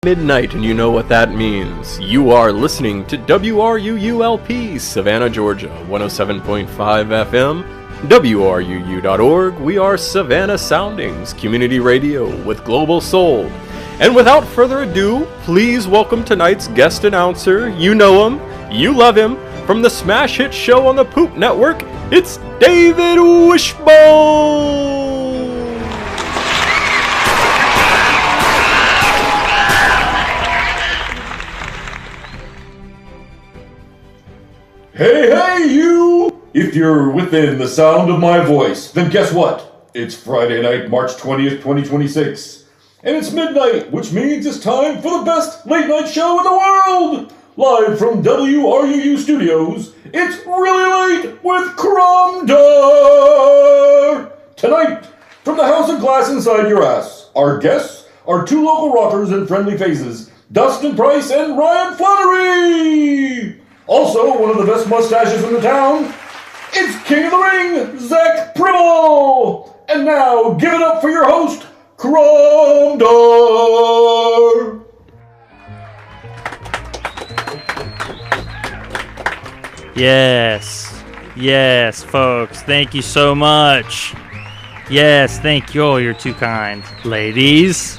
midnight, and you know what that means. You are listening to WRUU-LP, Savannah, Georgia, 107.5 FM, WRUU.org. We are Savannah Soundings, community radio with global soul. And without further ado, please welcome tonight's guest announcer. You know him, you love him, from the smash hit show on the Poop Network, it's David Wishbone! Hey, you! If you're within the sound of my voice, then guess what? It's Friday night, March 20th, 2026. And it's midnight, which means it's time for the best late night show in the world! Live from WRUU Studios, it's Really Late with Chromdar! Tonight, from the House of Glass inside your ass, our guests are two local rockers and friendly faces, Dustin Price and Ryan Flannery! Also, one of the best mustaches in the town, it's King of the Ring, Zak Pribble! And now, give it up for your host, Chromdar! Yes, folks, thank you so much. Yes, thank you. Oh, you're too kind. Ladies.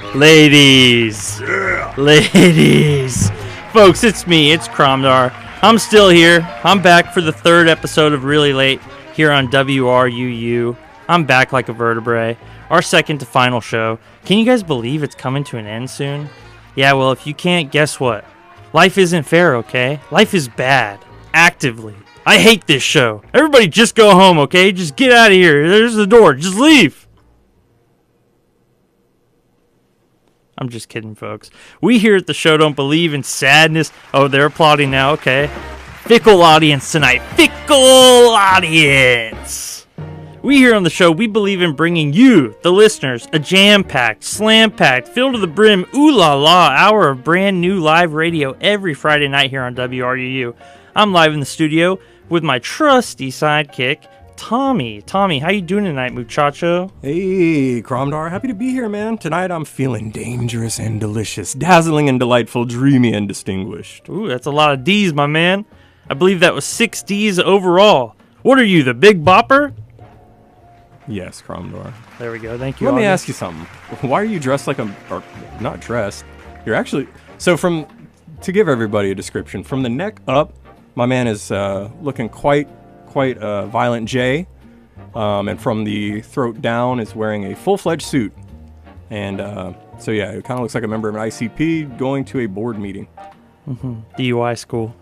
Folks, it's me, it's Chromdar. I'm still here. I'm back for the third episode of Really Late here on WRUU. I'm back like a vertebrae. Our second to final show. Can you guys believe it's coming to an end soon? Yeah, well, if you can't, guess what? Life isn't fair, okay? Life is bad. Actively. I hate this show. Everybody just go home, okay? Just get out of here. There's the door. Just leave. I'm just kidding, folks. We here at the show don't believe in sadness. Oh, they're applauding now. Okay. Fickle audience tonight. Fickle audience. We here on the show, we believe in bringing you, the listeners, a jam-packed, slam-packed, filled to the brim, ooh-la-la hour of brand new live radio every Friday night here on WRUU. I'm live in the studio with my trusty sidekick, Tommy. Tommy, how you doing tonight, muchacho? Hey, Chromdar, happy to be here, man. Tonight I'm feeling dangerous and delicious, dazzling and delightful, dreamy and distinguished. Ooh, that's a lot of D's, my man. I believe that was 6 D's overall. What are you, the Big Bopper? Yes, Chromdar. There we go, thank you. Let me ask you something. Why are you dressed like or not dressed? You're actually, to give everybody a description, from the neck up, my man is looking quite a violent J, and from the throat down is wearing a full-fledged suit. And so yeah, it kind of looks like a member of an ICP going to a board meeting. DUI school.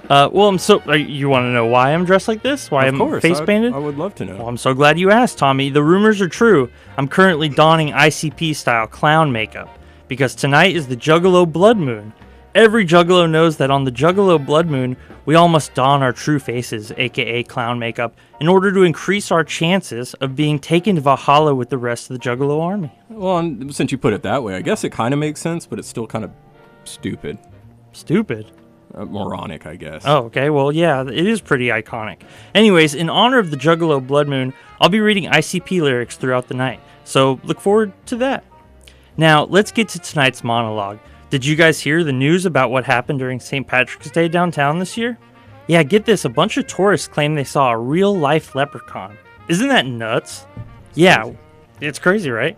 Well, you want to know why I'm dressed like this? Why I'm face painted? I would love to know. Well, I'm so glad you asked, Tommy. The rumors are true. I'm currently donning ICP-style clown makeup because tonight is the Juggalo Blood Moon. Every Juggalo knows that on the Juggalo Blood Moon, we all must don our true faces, aka clown makeup, in order to increase our chances of being taken to Valhalla with the rest of the Juggalo army. Well, since you put it that way, I guess it kind of makes sense, but it's still kind of stupid. Stupid? Moronic, I guess. Oh, okay. Well, yeah, it is pretty iconic. Anyways, in honor of the Juggalo Blood Moon, I'll be reading ICP lyrics throughout the night, so look forward to that. Now, let's get to tonight's monologue. Did you guys hear the news about what happened during St. Patrick's Day downtown this year? Yeah, get this, a bunch of tourists claim they saw a real-life leprechaun. Isn't that nuts? Yeah, it's crazy, right?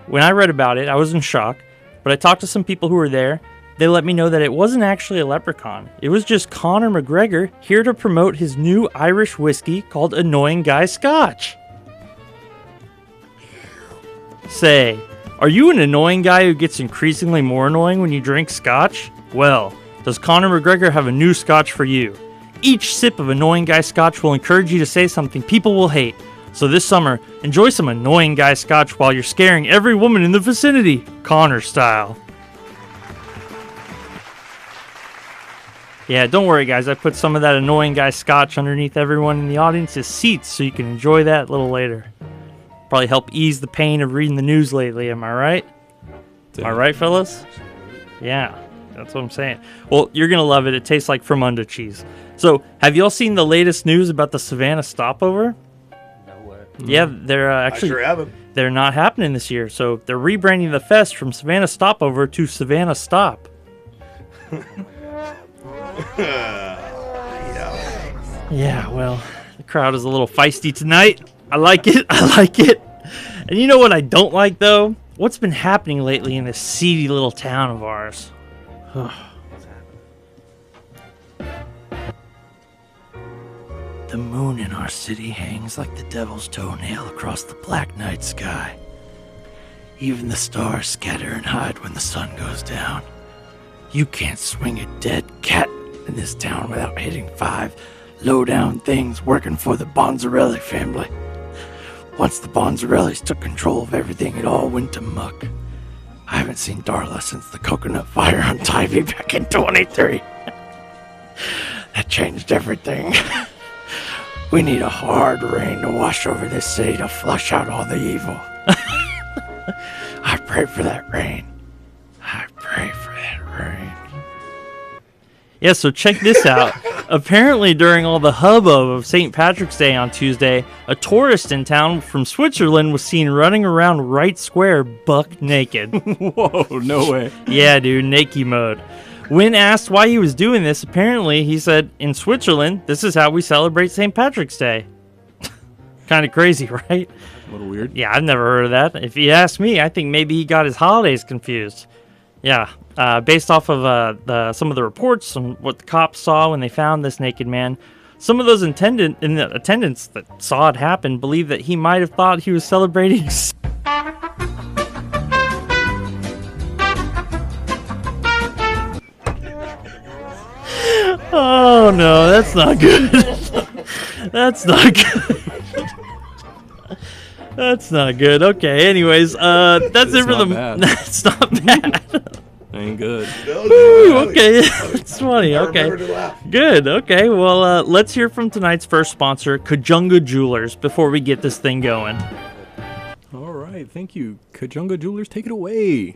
When I read about it, I was in shock, but I talked to some people who were there. They let me know that it wasn't actually a leprechaun. It was just Conor McGregor here to promote his new Irish whiskey called Annoying Guy Scotch. Say, are you an annoying guy who gets increasingly more annoying when you drink scotch? Well, does Conor McGregor have a new scotch for you? Each sip of Annoying Guy Scotch will encourage you to say something people will hate. So this summer, enjoy some Annoying Guy Scotch while you're scaring every woman in the vicinity, Conor style. Yeah, don't worry guys, I put some of that Annoying Guy Scotch underneath everyone in the audience's seats so you can enjoy that a little later. Probably help ease the pain of reading the news lately, am I right? Am I right, fellas? Yeah, that's what I'm saying. Well, you're going to love it. It tastes like Fromunda cheese. So, have y'all seen the latest news about the Savannah stopover? No way. Yeah, they're actually... I sure haven't. they're not happening this year. So they're rebranding the fest from Savannah Stopover to Savannah Stop. Yeah, well, the crowd is a little feisty tonight. I like it. And you know what I don't like, though? What's been happening lately in this seedy little town of ours? The moon in our city hangs like the devil's toenail across the black night sky. Even the stars scatter and hide when the sun goes down. You can't swing a dead cat in this town without hitting 5 low-down things working for the Bonzarelli family. Once the Bonzarellis took control of everything, it all went to muck. I haven't seen Darla since the coconut fire on Tybee back in 23. That changed everything. We need a hard rain to wash over this city to flush out all the evil. I pray for that rain. Yeah, so check this out. Apparently, during all the hubbub of St. Patrick's Day on Tuesday, a tourist in town from Switzerland was seen running around Wright Square buck naked. Whoa, no way. Yeah, dude, naked mode. When asked why he was doing this, apparently he said, in Switzerland, this is how we celebrate St. Patrick's Day. Kind of crazy, right? A little weird. Yeah, I've never heard of that. If you ask me, I think maybe he got his holidays confused. Yeah, based off of some of the reports and what the cops saw when they found this naked man, some of those in the attendants that saw it happen believe that he might have thought he was celebrating. Oh no, that's not good. That's not good. That's not good. Okay, anyways, that's it for the... That's not bad. Ain't good. Woo, okay, it's funny. Okay, good. Okay, well, let's hear from tonight's first sponsor, Kajunga Jewelers, before we get this thing going. All right, thank you. Kajunga Jewelers, take it away.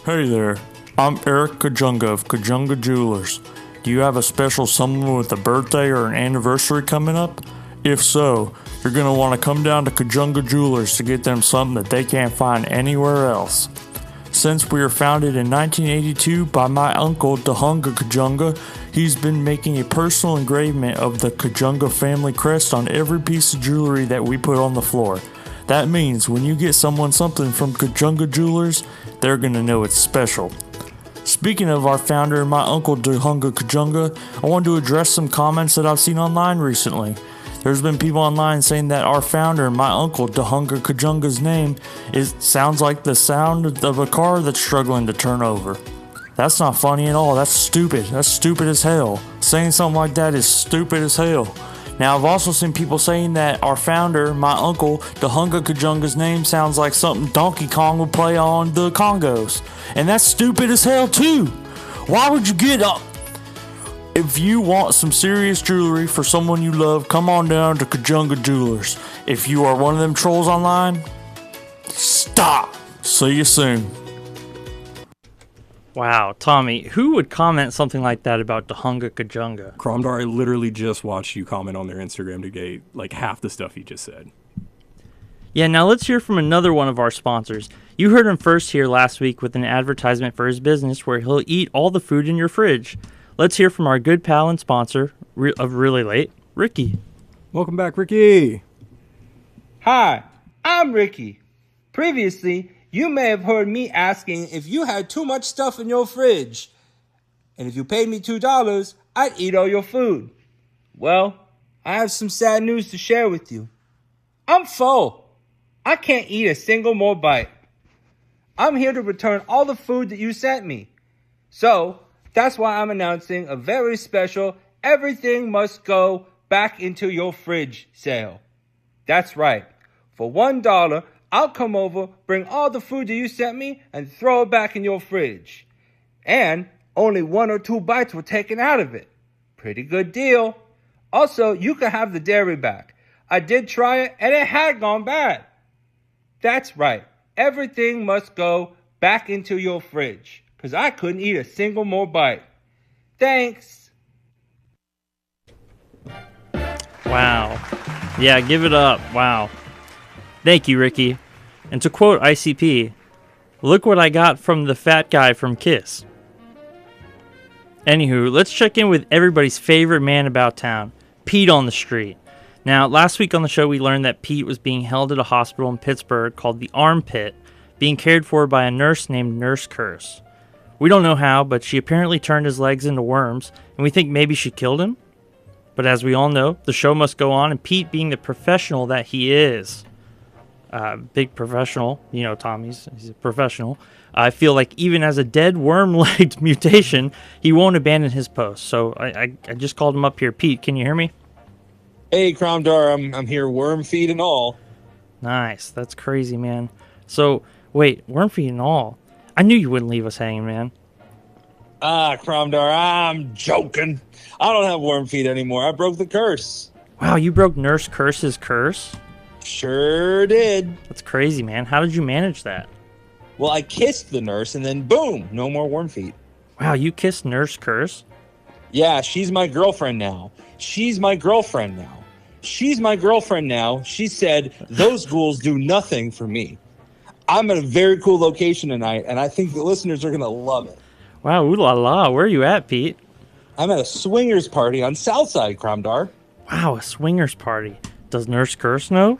Hey there, I'm Eric Kajunga of Kajunga Jewelers. Do you have a special someone with a birthday or an anniversary coming up? If so, you're going to want to come down to Kajunga Jewelers to get them something that they can't find anywhere else. Since we were founded in 1982 by my uncle, Dahunga Kajunga, he's been making a personal engravement of the Kajunga family crest on every piece of jewelry that we put on the floor. That means when you get someone something from Kajunga Jewelers, they're going to know it's special. Speaking of our founder and my uncle, Dahunga Kajunga, I wanted to address some comments that I've seen online recently. There's been people online saying that our founder and my uncle, Dahunga Kajunga's name sounds like the sound of a car that's struggling to turn over. That's not funny at all. That's stupid. That's stupid as hell. Saying something like that is stupid as hell. Now, I've also seen people saying that our founder, my uncle, Dahunga Kajunga's name sounds like something Donkey Kong would play on the Congos. And that's stupid as hell, too. Why would you get up? If you want some serious jewelry for someone you love, come on down to Kajunga Jewelers. If you are one of them trolls online, stop. See you soon. Wow, Tommy, who would comment something like that about Dahunga Kajunga? Chromdar, I literally just watched you comment on their Instagram today, like half the stuff he just said. Yeah, now let's hear from another one of our sponsors. You heard him first here last week with an advertisement for his business where he'll eat all the food in your fridge. Let's hear from our good pal and sponsor of Really Late, Ricky. Welcome back, Ricky. Hi, I'm Ricky. Previously, you may have heard me asking if you had too much stuff in your fridge. And if you paid me $2, I'd eat all your food. Well, I have some sad news to share with you. I'm full. I can't eat a single more bite. I'm here to return all the food that you sent me. So, that's why I'm announcing a very special Everything Must Go Back Into Your Fridge sale. That's right. For $1, I'll come over, bring all the food that you sent me, and throw it back in your fridge. And only 1 or 2 bites were taken out of it. Pretty good deal. Also, you can have the dairy back. I did try it, and it had gone bad. That's right. Everything must go back into your fridge, because I couldn't eat a single more bite. Thanks. Wow. Yeah, give it up. Wow. Thank you, Ricky. And to quote ICP, look what I got from the fat guy from Kiss. Anywho, let's check in with everybody's favorite man about town, Pete on the street. Now, last week on the show, we learned that Pete was being held at a hospital in Pittsburgh called the Armpit, being cared for by a nurse named Nurse Curse. We don't know how, but she apparently turned his legs into worms, and we think maybe she killed him. But as we all know, the show must go on, and Pete, being the professional that he is, big professional, you know, Tommy's, he's a professional. I feel like even as a dead worm-legged mutation, he won't abandon his post. So I just called him up here. Pete, can you hear me? Hey, Chromdar, I'm here, worm feed and all. Nice. That's crazy, man. So, wait, worm feed and all. I knew you wouldn't leave us hanging, man. Chromdar, I'm joking. I don't have worm feed anymore. I broke the curse. Wow, you broke Nurse Curse's curse? Sure did. That's crazy, man. How did you manage that? Well, I kissed the nurse, and then boom, no more worm feed. Wow, you kissed Nurse Curse? Yeah, she's my girlfriend now. She's my girlfriend now. She's my girlfriend now. She said, those ghouls do nothing for me. I'm at a very cool location tonight, and I think the listeners are going to love it. Wow, ooh la la. Where are you at, Pete? I'm at a swingers party on Southside, Chromdar. Wow, a swingers party. Does Nurse Curse know?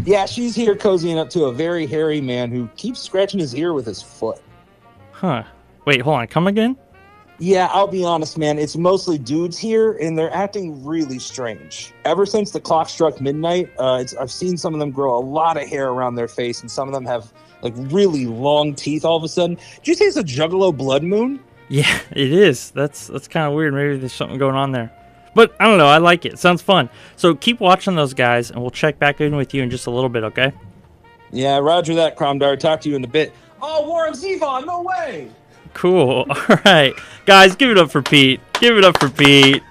Yeah, she's here cozying up to a very hairy man who keeps scratching his ear with his foot. Huh. Wait, hold on. Come again? Yeah, I'll be honest, man. It's mostly dudes here, and they're acting really strange. Ever since the clock struck midnight, I've seen some of them grow a lot of hair around their face, and some of them have like really long teeth all of a sudden. Did you say it's a Juggalo blood moon? Yeah, it is. That's kind of weird. Maybe there's something going on there. But I don't know. I like it. Sounds fun. So keep watching those guys, and we'll check back in with you in just a little bit, okay? Yeah, roger that, Chromdar. Talk to you in a bit. Oh, Warren Zevon, no way! Cool. All right. Guys, give it up for Pete. Give it up for Pete.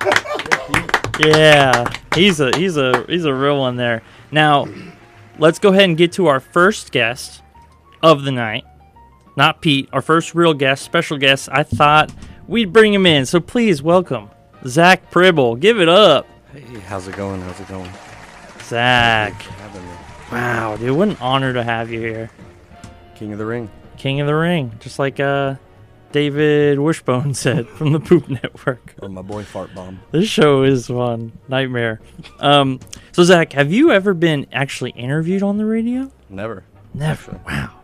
Yeah. He's a real one there. Now, let's go ahead and get to our first guest of the night. Not Pete, our first real guest, special guest. I thought we'd bring him in. So please welcome Zak Pribble. Give it up. Hey, how's it going? Zak. Thanks for having me. Wow, dude, what an honor to have you here. King of the Ring. King of the Ring. Just like David Wishbone said from the Poop Network. Or my boy Fart Bomb. This show is fun. Nightmare. So, Zak, have you ever been actually interviewed on the radio? Never. Never. Wow.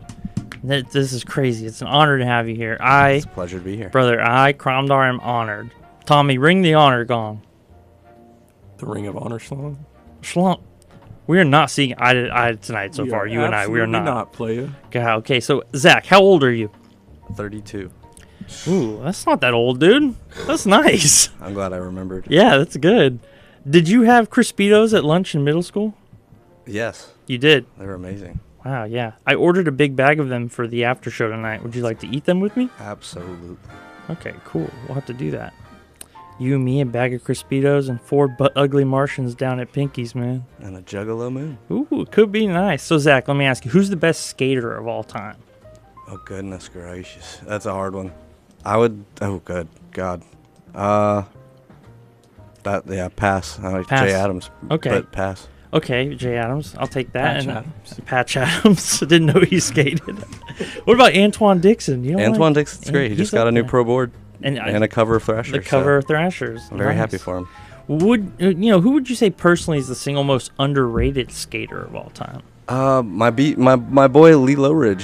This is crazy. It's an honor to have you here. It's a pleasure to be here. Brother, Chromdar, am honored. Tommy, ring the honor gong. The Ring of Honor song? Schlump. We are not seeing eye to eye tonight so far. You and I, we are not. Playa. Okay, so, Zak, how old are you? 32. Ooh, that's not that old, dude. That's nice. I'm glad I remembered. Yeah, that's good. Did you have Crispitos at lunch in middle school? Yes. You did? They were amazing. Wow, yeah. I ordered a big bag of them for the after show tonight. Would you like to eat them with me? Absolutely. Okay, cool. We'll have to do that. You and me, a bag of Crispitos, and 4 butt ugly Martians down at Pinky's, man. And a Juggalo moon. Ooh, it could be nice. So, Zak, let me ask you, who's the best skater of all time? Oh, goodness gracious. That's a hard one. I would... Oh, good God. Pass. Pass. Jay Adams. Okay. But pass. Okay, Jay Adams. I'll take that. Patch Adams. Patch Adams. I didn't know he skated. What about Antoine Dixon? You know Antoine Dixon's great. He just got a new pro board and a cover of Thrashers. The cover of Thrashers. I'm very happy for him. Who would you say personally is the single most underrated skater of all time? My boy Lee Lowridge.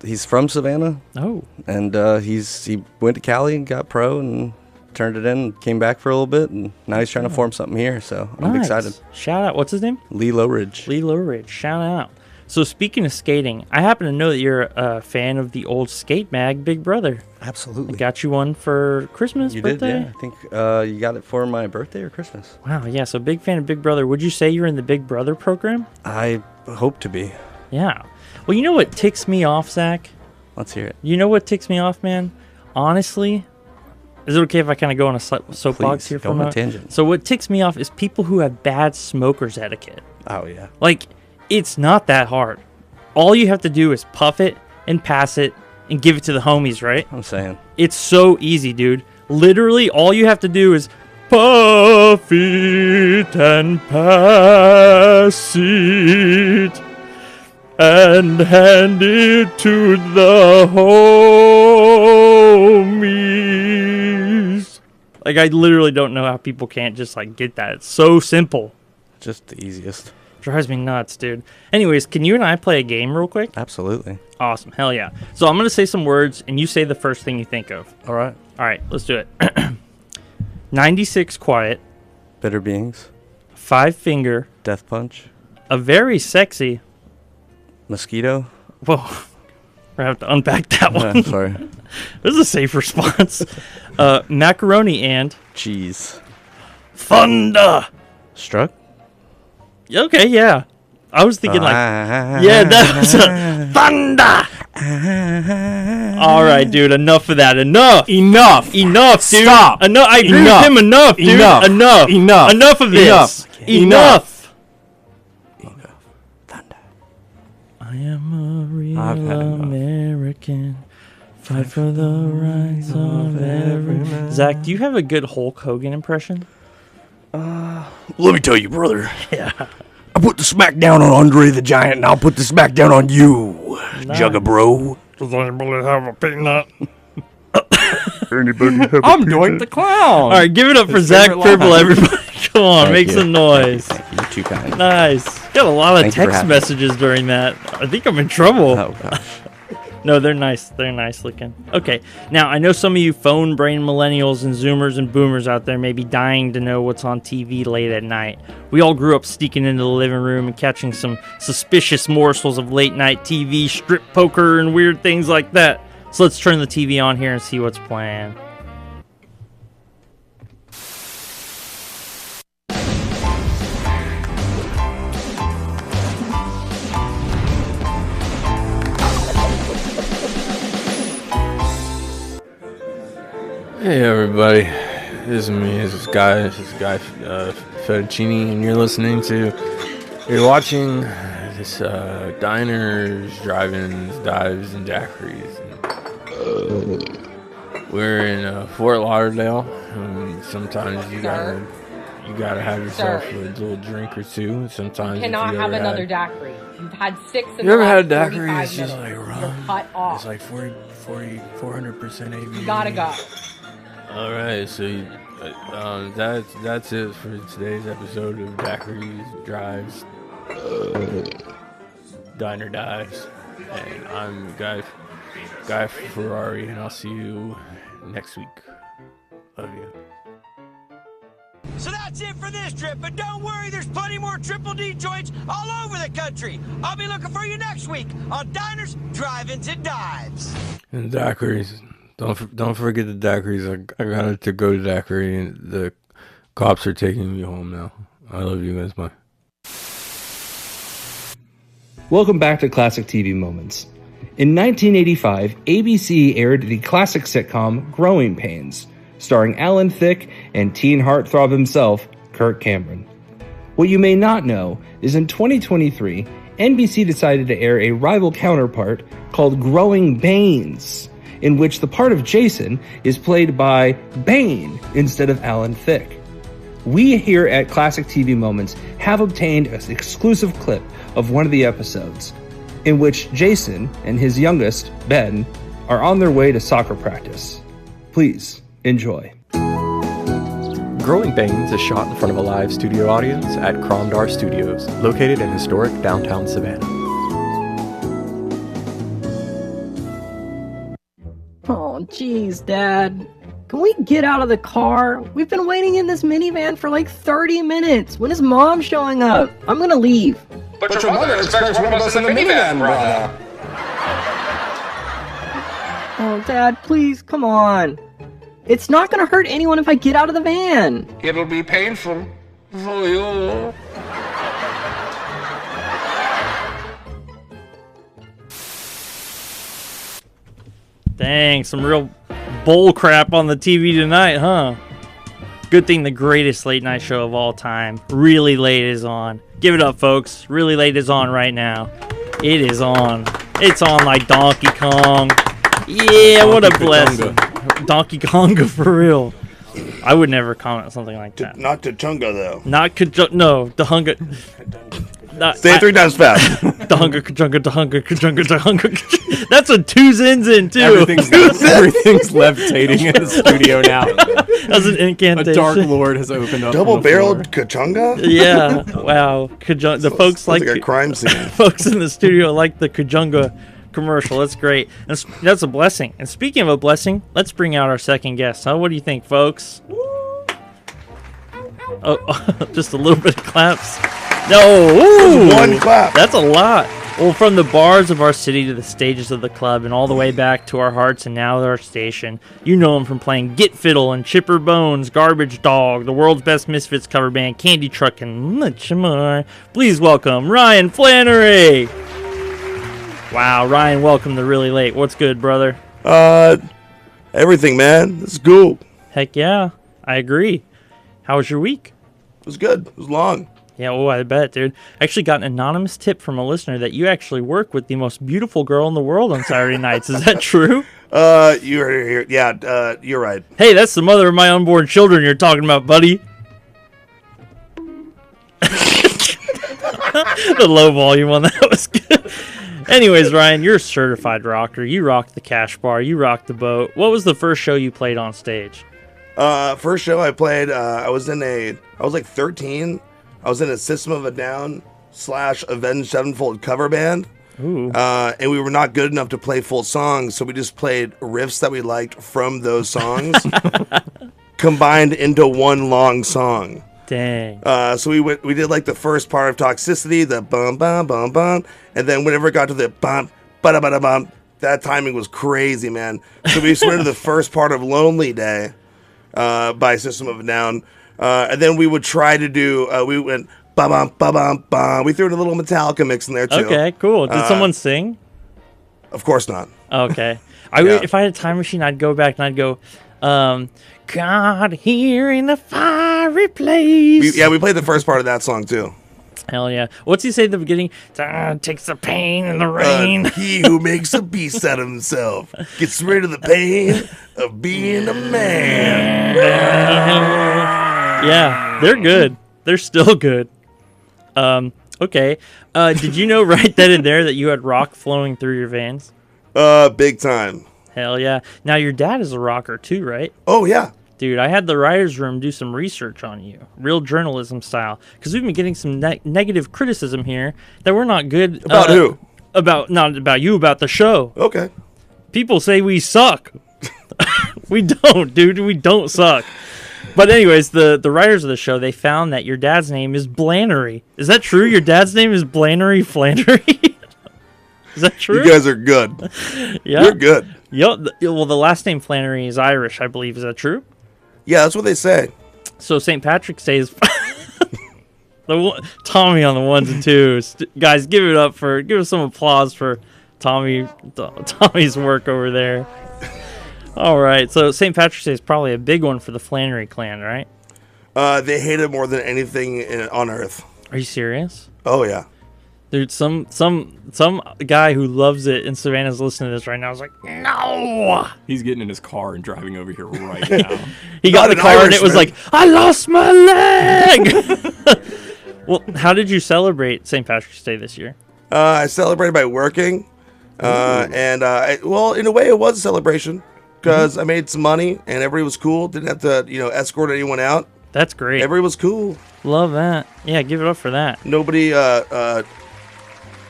He's from Savannah. Oh. And he went to Cali and got pro and turned it in, came back for a little bit, and now he's trying to form something here, so I'm excited. Shout out. What's his name? Lee Lowridge. Lee Lowridge. Shout out. So speaking of skating, I happen to know that you're a fan of the old skate mag Big Brother. Absolutely. I got you one for Christmas, You birthday? did, yeah. I think you got it for my birthday or Christmas. Wow, yeah, so big fan of Big Brother. Would you say you're in the Big Brother program? I hope to be. Yeah. Well, you know what ticks me off, Zak? Let's hear it. You know what ticks me off, man? Honestly, is it okay if I kind of go on a soapbox here for a moment? Tangent. So what ticks me off is people who have bad smoker's etiquette. Oh, yeah. Like, it's not that hard. All you have to do is puff it and pass it and give it to the homies, right? I'm saying. It's so easy, dude. Literally, all you have to do is puff it and pass it. and hand it to the homies. Like, I literally don't know how people can't just, like, get that. It's so simple. Just the easiest. Drives me nuts, dude. Anyways, can you and I play a game real quick? Absolutely. Awesome. Hell yeah. So I'm going to say some words, and you say the first thing you think of. All right. All right, let's do it. 96 quiet. Bitter beings. 5 finger. Death punch. A very sexy. Mosquito. Whoa. We're going to have to unpack that one. Sorry. This is a safe response. Macaroni and Cheese. thunder. Struck. Okay, yeah. I was thinking yeah, that was a thunder. All right, dude. Enough of that. Enough, dude. Stop. Enough. I agree with him. Enough, dude. Enough of this. Enough. Thunder. I am a real American. Fight for the rights of every. Zach, do you have a good Hulk Hogan impression? Let me tell you, brother. Yeah. I put the smack down on Andre the Giant, and I'll put the smack down on you, Jugga Bro. Does anybody have a peanut? I'm Doink the Clown. All right, give it up for Zak Pribble, everybody. Come on, make some noise. Thank you. You're too kind. Nice. Got a lot of Thank you for text having me. messages during that. I think I'm in trouble. Oh, gosh. No, they're nice. They're nice looking. Okay, now I know some of you phone brain millennials and zoomers and boomers out there may be dying to know what's on TV late at night. We all grew up sneaking into the living room and catching some suspicious morsels of late night TV, strip poker, and weird things like that. So let's turn the TV on here and see what's playing. Hey everybody, this is me, this is Guy Fettuccini, and you're watching this diners, drive-ins, dives, and daiquiris. We're in Fort Lauderdale, and sometimes you gotta have yourself a little drink or two. Sometimes Cannot have another daiquiri. You've had 6 in You the ever had a last daiquiri? 45 It's just minutes. like rum. You're cut off. It's like 400% ABV. You gotta go. All right, so that's it for today's episode of Daiquiris, Drives, Diner Dives, and I'm Guy Ferrari, and I'll see you next week. Love you. So that's it for this trip, but don't worry, there's plenty more Triple D joints all over the country. I'll be looking for you next week on Diners, Drive-Ins, and Dives. And daiquiris. Don't forget the daiquiris. I got to go to daiquiri, and the cops are taking me home now. I love you guys. Bye. Welcome back to Classic TV Moments. In 1985, ABC aired the classic sitcom Growing Pains, starring Alan Thicke and teen heartthrob himself, Kirk Cameron. What you may not know is in 2023, NBC decided to air a rival counterpart called Growing Baines, in which the part of Jason is played by Bane instead of Alan Thicke. We here at Classic TV Moments have obtained an exclusive clip of one of the episodes, in which Jason and his youngest, Ben, are on their way to soccer practice. Please enjoy. Growing Pains is shot in front of a live studio audience at Chromdar Studios, located in historic downtown Savannah. Oh, jeez, Dad. Can we get out of the car? We've been waiting in this minivan for like 30 minutes. When is Mom showing up? I'm gonna leave. But your mother expects one of us in the minivan, brother. Oh, Dad, please, come on. It's not gonna hurt anyone if I get out of the van. It'll be painful for you. Dang, some real bull crap on the TV tonight, huh? Good thing the greatest late night show of all time, Really Late, is on. Give it up, folks. Really Late is on right now. It is on. It's on like Donkey Kong. Yeah, what a blessing. Donkey Konga for real. I would never comment on something like that. Not Tachunga, though. No, the Hunga. Say it 3 times fast. Dahunga, kajunga, dahunga, kajunga, dahunga. That's what two's ends in, too. Everything's levitating in the studio now. That's an incantation. A dark lord has opened up. Double-barreled kachunga? Yeah, wow. The folks like a crime scene. Folks in the studio like the kajunga commercial. That's great. That's a blessing. And speaking of a blessing, let's bring out our second guest. Huh? What do you think, folks? Oh, just a little bit of claps. No, ooh, one clap. That's a lot. Well, from the bars of our city to the stages of the club and all the way back to our hearts and now our station, you know him from playing Get Fiddle and Chipper Bones, Garbage Dog, the world's best Misfits cover band, Candy Truck, and much more. Please welcome Ryan Flannery. Wow, Ryan, welcome to Really Late. What's good, brother? Everything, man. It's cool. Heck yeah, I agree. How was your week? It was good. It was long. Yeah, oh, I bet, dude. I actually got an anonymous tip from a listener that you actually work with the most beautiful girl in the world on Saturday nights. Is that true? You're yeah, you're right. Hey, that's the mother of my unborn children you're talking about, buddy. The low volume on that was good. Anyways, Ryan, you're a certified rocker. You rocked the Cash Bar. You rocked the boat. What was the first show you played on stage? First show I played, I was like 13. I was in a System of a Down / Avenged Sevenfold cover band. Ooh. And we were not good enough to play full songs, so we just played riffs that we liked from those songs combined into one long song. Dang. So we did like the first part of Toxicity, the bum bum bum bum, and then whenever it got to the bum ba da ba da bum, that timing was crazy, man. So we went to the first part of Lonely Day by System of a Down. And then we would try to do, we went ba-bum, ba-bum, bum. We threw in a little Metallica mix in there, too. Okay, cool. Did someone sing? Of course not. Okay. Yeah. If I had a time machine, I'd go back and I'd go, God, here in the fireplace. We played the first part of that song, too. Hell yeah. What's he say at the beginning? Takes the pain and the rain. He who makes a beast out of himself gets rid of the pain of being a man. Yeah, they're good. They're still good. Okay. Did you know right then and there that you had rock flowing through your veins? Big time. Hell yeah. Now, your dad is a rocker too, right? Oh, yeah. Dude, I had the writer's room do some research on you, real journalism style, because we've been getting some negative criticism here that we're not good. About who? Not about you, about the show. Okay. People say we suck. We don't, dude. We don't suck. But anyways, the writers of the show, they found that your dad's name is Flannery. Is that true? Your dad's name is Flannery Flannery? Is that true? You guys are good. Yeah. You're good. Well, the last name Flannery is Irish, I believe. Is that true? Yeah, that's what they say. So St. Patrick's Day is Tommy on the ones and twos. Guys, give us some applause for Tommy's work over there. All right, so St. Patrick's Day is probably a big one for the Flannery clan, right? They hate it more than anything on Earth. Are you serious? Oh yeah, dude. Some guy who loves it in Savannah's listening to this right now. I was like, no. He's getting in his car and driving over here right now. He got in the car and it was like, I lost my leg. Well, how did you celebrate St. Patrick's Day this year? I celebrated by working, and in a way, it was a celebration. Because I made some money and everybody was cool. Didn't have to, escort anyone out. That's great. Everybody was cool. Love that. Yeah, give it up for that. Nobody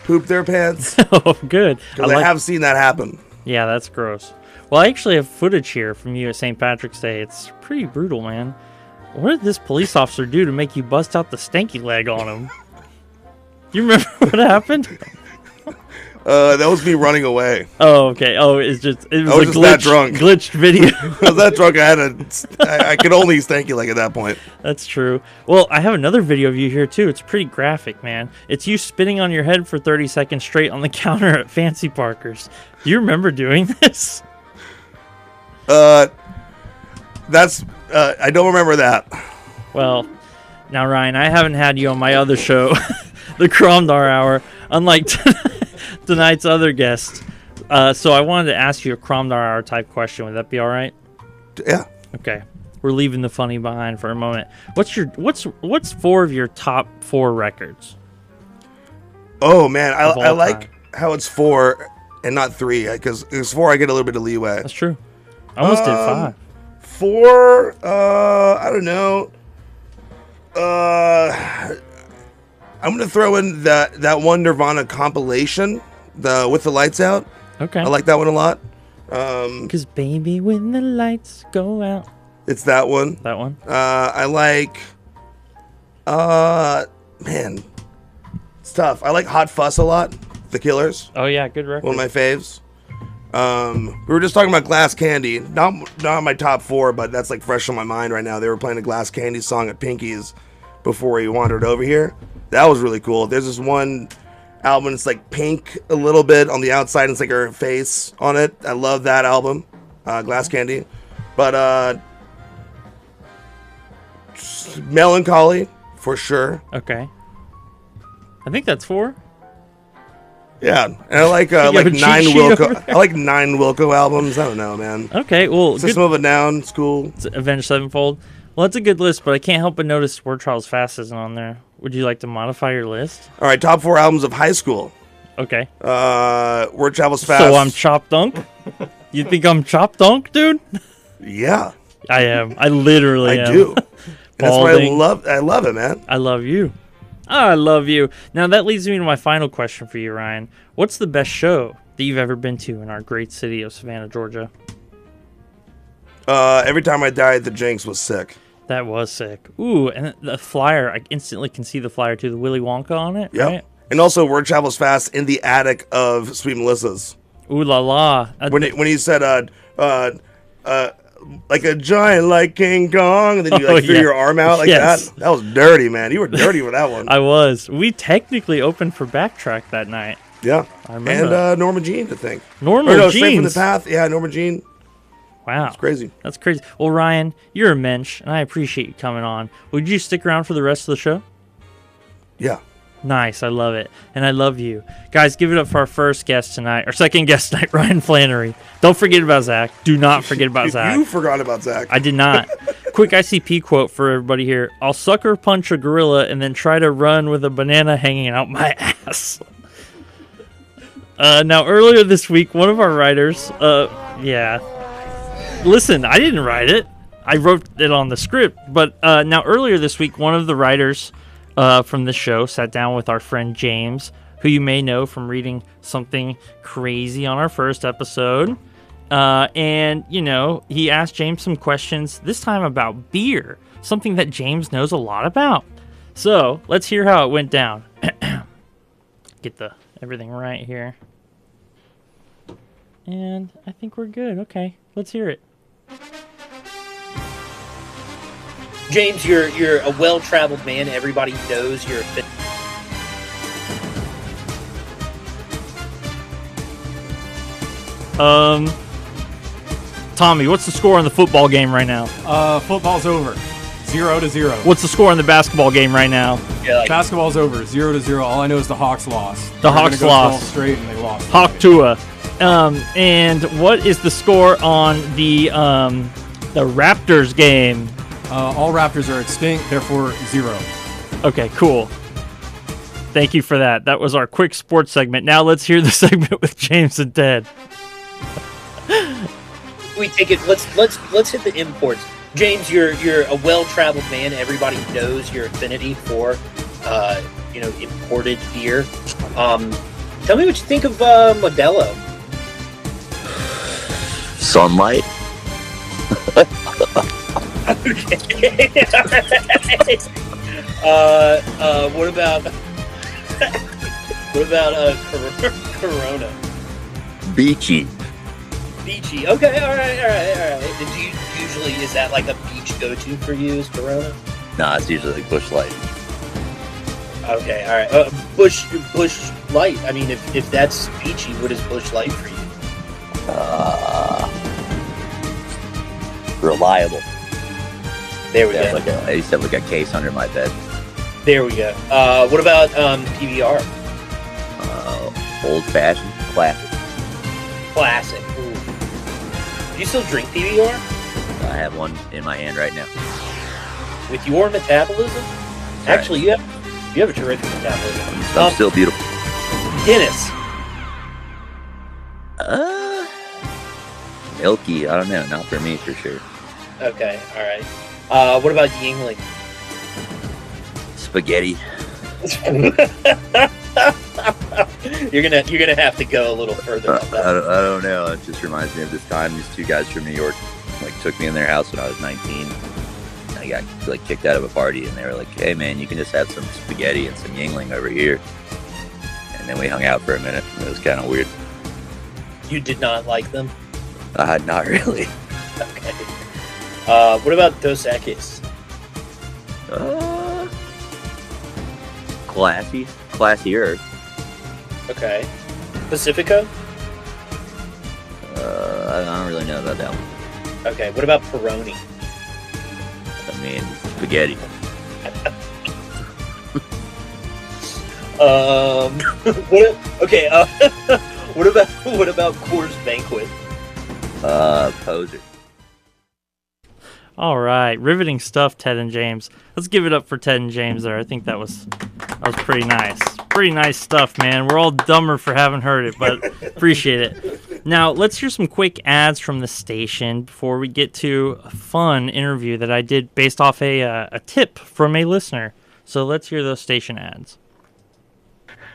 pooped their pants. Oh, good. Because I have seen that happen. Yeah, that's gross. Well, I actually have footage here from you at St. Patrick's Day. It's pretty brutal, man. What did this police officer do to make you bust out the stanky leg on him? You remember what happened? That was me running away. Oh, okay. Oh, it was just that drunk. Glitched video. I was that drunk. I could only stanky leg at that point. That's true. Well, I have another video of you here too. It's pretty graphic, man. It's you spinning on your head for 30 seconds straight on the counter at Fancy Parker's. Do you remember doing this? I don't remember that. Well, now Ryan, I haven't had you on my other show, the Chromdar Hour, unlike tonight's other guest. So I wanted to ask you a Chromdar Hour type question. Would that be all right? Yeah. Okay. We're leaving the funny behind for a moment. What's 4 of your top 4 records? Oh man, of all I like time. how it's 4 and not 3 because it's 4. I get a little bit of leeway. That's true. I almost did 5. 4. I don't know. I'm gonna throw in that one Nirvana compilation, the With the Lights Out. Okay. I like that one a lot. Cause baby, when the lights go out. It's that one. That one. I like. Man, it's tough. I like Hot Fuss a lot. The Killers. Oh yeah, good record. One of my faves. We were just talking about Glass Candy. Not my top 4, but that's like fresh on my mind right now. They were playing a Glass Candy song at Pinky's before he wandered over here. That was really cool. There's this one album. It's like pink a little bit on the outside. And it's like her face on it. I love that album, Glass Candy. But Melancholy for sure. Okay. I think that's 4. Yeah, and I like You have a cheat 9 sheet Wilco. over there? I like 9 Wilco albums. I don't know, man. Okay, well, System of a Down. It's cool. It's Avenged Sevenfold. Well, that's a good list, but I can't help but notice Word Trials Fast isn't on there. Would you like to modify your list? All right, top 4 albums of high school. Okay. Word Travels Fast. So I'm Chop Dunk? You think I'm Chop Dunk, dude? Yeah. I am. I literally am. I do. And that's why Balding. I love it, man. I love you. I love you. Now, that leads me to my final question for you, Ryan. What's the best show that you've ever been to in our great city of Savannah, Georgia? Every time I died, the Jinx was sick. That was sick. Ooh, and the flyer, I instantly can see the flyer too, the Willy Wonka on it, Yep. right? And also, Word Travels Fast in the attic of Sweet Melissa's. Ooh la la. When he said, like a giant like King Kong, and then you like threw your arm out like that. That was dirty, man. You were dirty with that one. I was. We technically opened for Backtrack that night. Yeah. I remember. And Norma Jean, I think. Norma Straight from the Jeans. Path. Yeah, Norma Jean. Wow. It's crazy. That's crazy. Well, Ryan, you're a mensch, and I appreciate you coming on. Would you stick around for the rest of the show? Yeah. Nice. I love it. And I love you. Guys, give it up for our first guest tonight, our second guest tonight, Ryan Flannery. Don't forget about Zach. Do not forget about Zach. You forgot about Zach. I did not. Quick ICP quote for everybody here. I'll sucker punch a gorilla and then try to run with a banana hanging out my ass. Now, earlier this week, one of our writers, listen, I didn't write it. I wrote it on the script. But now, earlier this week, one of the writers from the show sat down with our friend James, who you may know from reading Something Crazy on our first episode. And, you know, he asked James some questions, this time about beer, something that James knows a lot about. So, let's hear how it went down. Get everything right here. And I think we're good. Okay, let's hear it. James, you're a well-traveled man. Everybody knows you're a fit. Tommy, what's the score on the football game right now? Football's over. 0-0. What's the score on the basketball game right now? Basketball's over. 0-0. All I know is the Hawks lost. The Hawks lost. 12 straight and they lost. Hawk Tua. And what is the score on the Raptors game? All Raptors are extinct, therefore 0. Okay, cool. Thank you for that. That was our quick sports segment. Now let's hear the segment with James and Ted. We take it. Let's hit the imports. James, you're a well-traveled man. Everybody knows your affinity for imported beer. Tell me what you think of Modelo. Sunlight. Okay. What about Corona? Beachy. Beachy. Okay. All right. Did you usually, is that like a beach go-to for you? Is Corona? Nah, it's usually like Busch Light. Okay. All right. Busch Light. I mean, if that's beachy, what is Busch Light for you? Reliable. There we go. I used to have like a case under my bed. There we go. What about PBR? Old fashioned, classic. Classic. Ooh. Do you still drink PBR? I have one in my hand right now. With your metabolism? Right. Actually, you have a terrific metabolism. I'm still beautiful. Guinness. Milky, I don't know. Not for me, for sure. Okay, all right. What about Yingling? Spaghetti. You're gonna have to go a little further on that. I don't know. It just reminds me of this time these two guys from New York took me in their house when I was 19. I got kicked out of a party, and they were like, "Hey man, you can just have some spaghetti and some Yingling over here." And then we hung out for a minute. It was kind of weird. You did not like them? Not really. Okay. What about Dos Equis? Classier. Okay. Pacifico? I don't really know about that one. Okay. What about Peroni? I mean, spaghetti. What about Coors Banquet? Poser. All right, riveting stuff, Ted and James. Let's give it up for Ted and James there. I think that was pretty nice. Pretty nice stuff, man. We're all dumber for having heard it, but appreciate it. Now, let's hear some quick ads from the station before we get to a fun interview that I did based off a tip from a listener. So let's hear those station ads.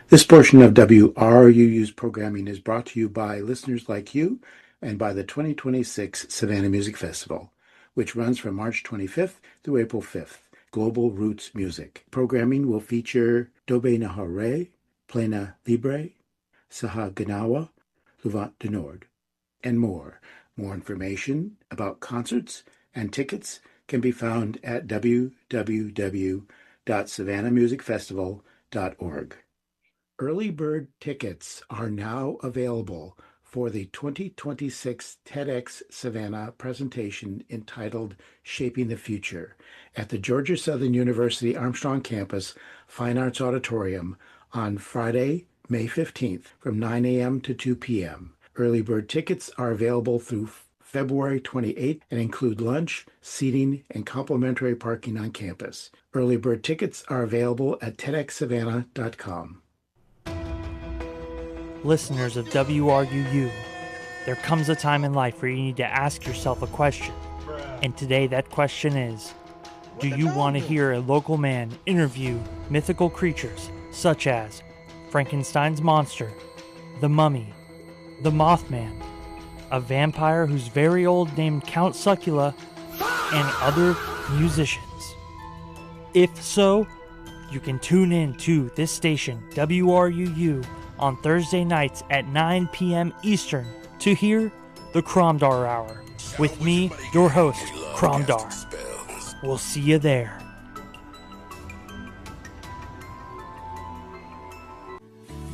This portion of WRUU's programming is brought to you by listeners like you and by the 2026 Savannah Music Festival, which runs from March 25th through April 5th. Global Roots Music. Programming will feature Dobe Nahare, Plena Libre, Saha Ganawa, Levant du Nord, and more. More information about concerts and tickets can be found at www.savannahmusicfestival.org. Early bird tickets are now available for the 2026 TEDx Savannah presentation entitled Shaping the Future at the Georgia Southern University Armstrong Campus Fine Arts Auditorium on Friday, May 15th from 9 a.m. to 2 p.m. Early bird tickets are available through February 28th and include lunch, seating, and complimentary parking on campus. Early bird tickets are available at TEDxSavannah.com. Listeners of WRUU, there comes a time in life where you need to ask yourself a question. And today that question is, do you want to hear a local man interview mythical creatures such as Frankenstein's monster, the mummy, the Mothman, a vampire who's very old named Count Succula, and other musicians? If so, you can tune in to this station, WRUU, on Thursday nights at 9 p.m. Eastern to hear the Chromdar Hour with me, your host, Chromdar. We'll see you there.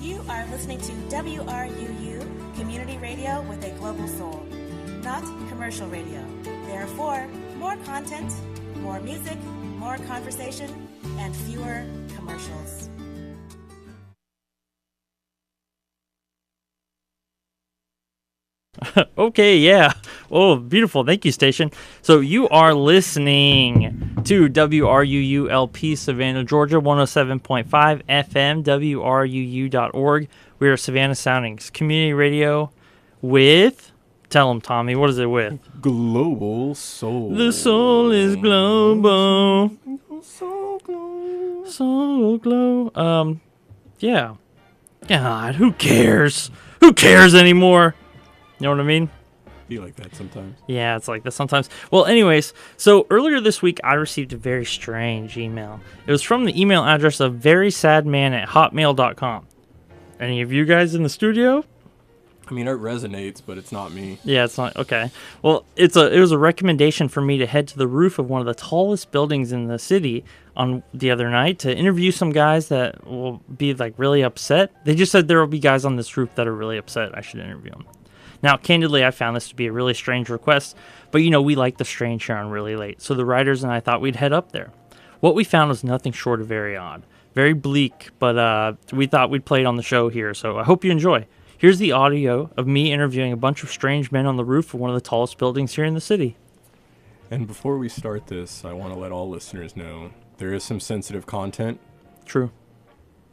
You are listening to WRUU, community radio with a global soul, not commercial radio. Therefore, more content, more music, more conversation, and fewer commercials. Okay, yeah. Oh, beautiful. Thank you, station. So you are listening to WRUU-LP Savannah, Georgia, 107.5 FM, WRUU.org. We are Savannah Soundings, community radio with... Tell them, Tommy. What is it with? Global Soul. The soul is global. Soul glow. Yeah. God, who cares? Who cares anymore? You know what I mean? Be like that sometimes. Yeah, it's like that sometimes. Well, anyways, so earlier this week, I received a very strange email. It was from the email address of verysadman@hotmail.com. Any of you guys in the studio? I mean, it resonates, but it's not me. Yeah, it's not. Okay. Well, it was a recommendation for me to head to the roof of one of the tallest buildings in the city on the other night to interview some guys that will be like really upset. They just said there will be guys on this roof that are really upset. I should interview them. Now, candidly, I found this to be a really strange request, but we like the strange here on Really Late, so the writers and I thought we'd head up there. What we found was nothing short of very odd, very bleak, but we thought we'd play it on the show here, so I hope you enjoy. Here's the audio of me interviewing a bunch of strange men on the roof of one of the tallest buildings here in the city. And before we start this, I want to let all listeners know there is some sensitive content. True.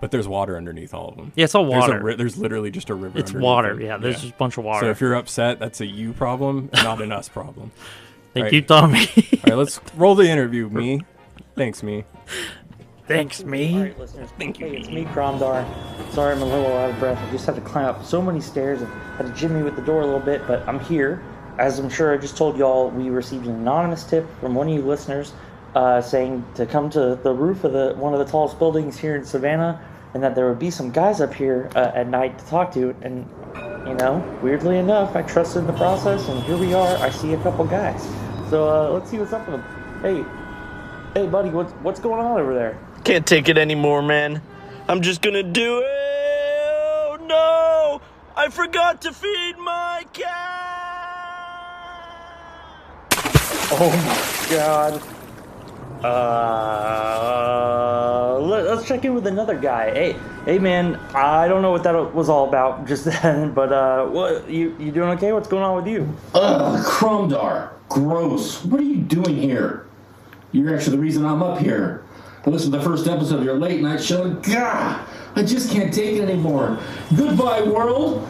But there's water underneath all of them. Yeah, it's all water. There's literally just a river. It's underneath water. them. Yeah, there's just a bunch of water. So if you're upset, that's a you problem, not an us problem. Thank you, Tommy. All right, let's roll the interview. Me. Thanks, me. Thanks, me. All right, listeners. Thank you. Hey, it's me, Chromdar. Sorry, I'm a little out of breath. I just had to climb up so many stairs and had to jimmy with the door a little bit, but I'm here. As I'm sure I just told y'all, we received an anonymous tip from one of you listeners saying to come to the roof of one of the tallest buildings here in Savannah, and that there would be some guys up here at night to talk to. And, you know, weirdly enough, I trusted the process, and here we are. I see a couple guys. So let's see what's up with them. Hey, buddy, what's going on over there? Can't take it anymore, man. I'm just gonna do it. Oh, no! I forgot to feed my cat! Oh my god. Let's check in with another guy. Hey man, I don't know what that was all about just then, but what you doing okay? What's going on with you? Chromdar. Gross. What are you doing here? You're actually the reason I'm up here. I listened to the first episode of your late night show and gah, I just can't take it anymore. Goodbye, world.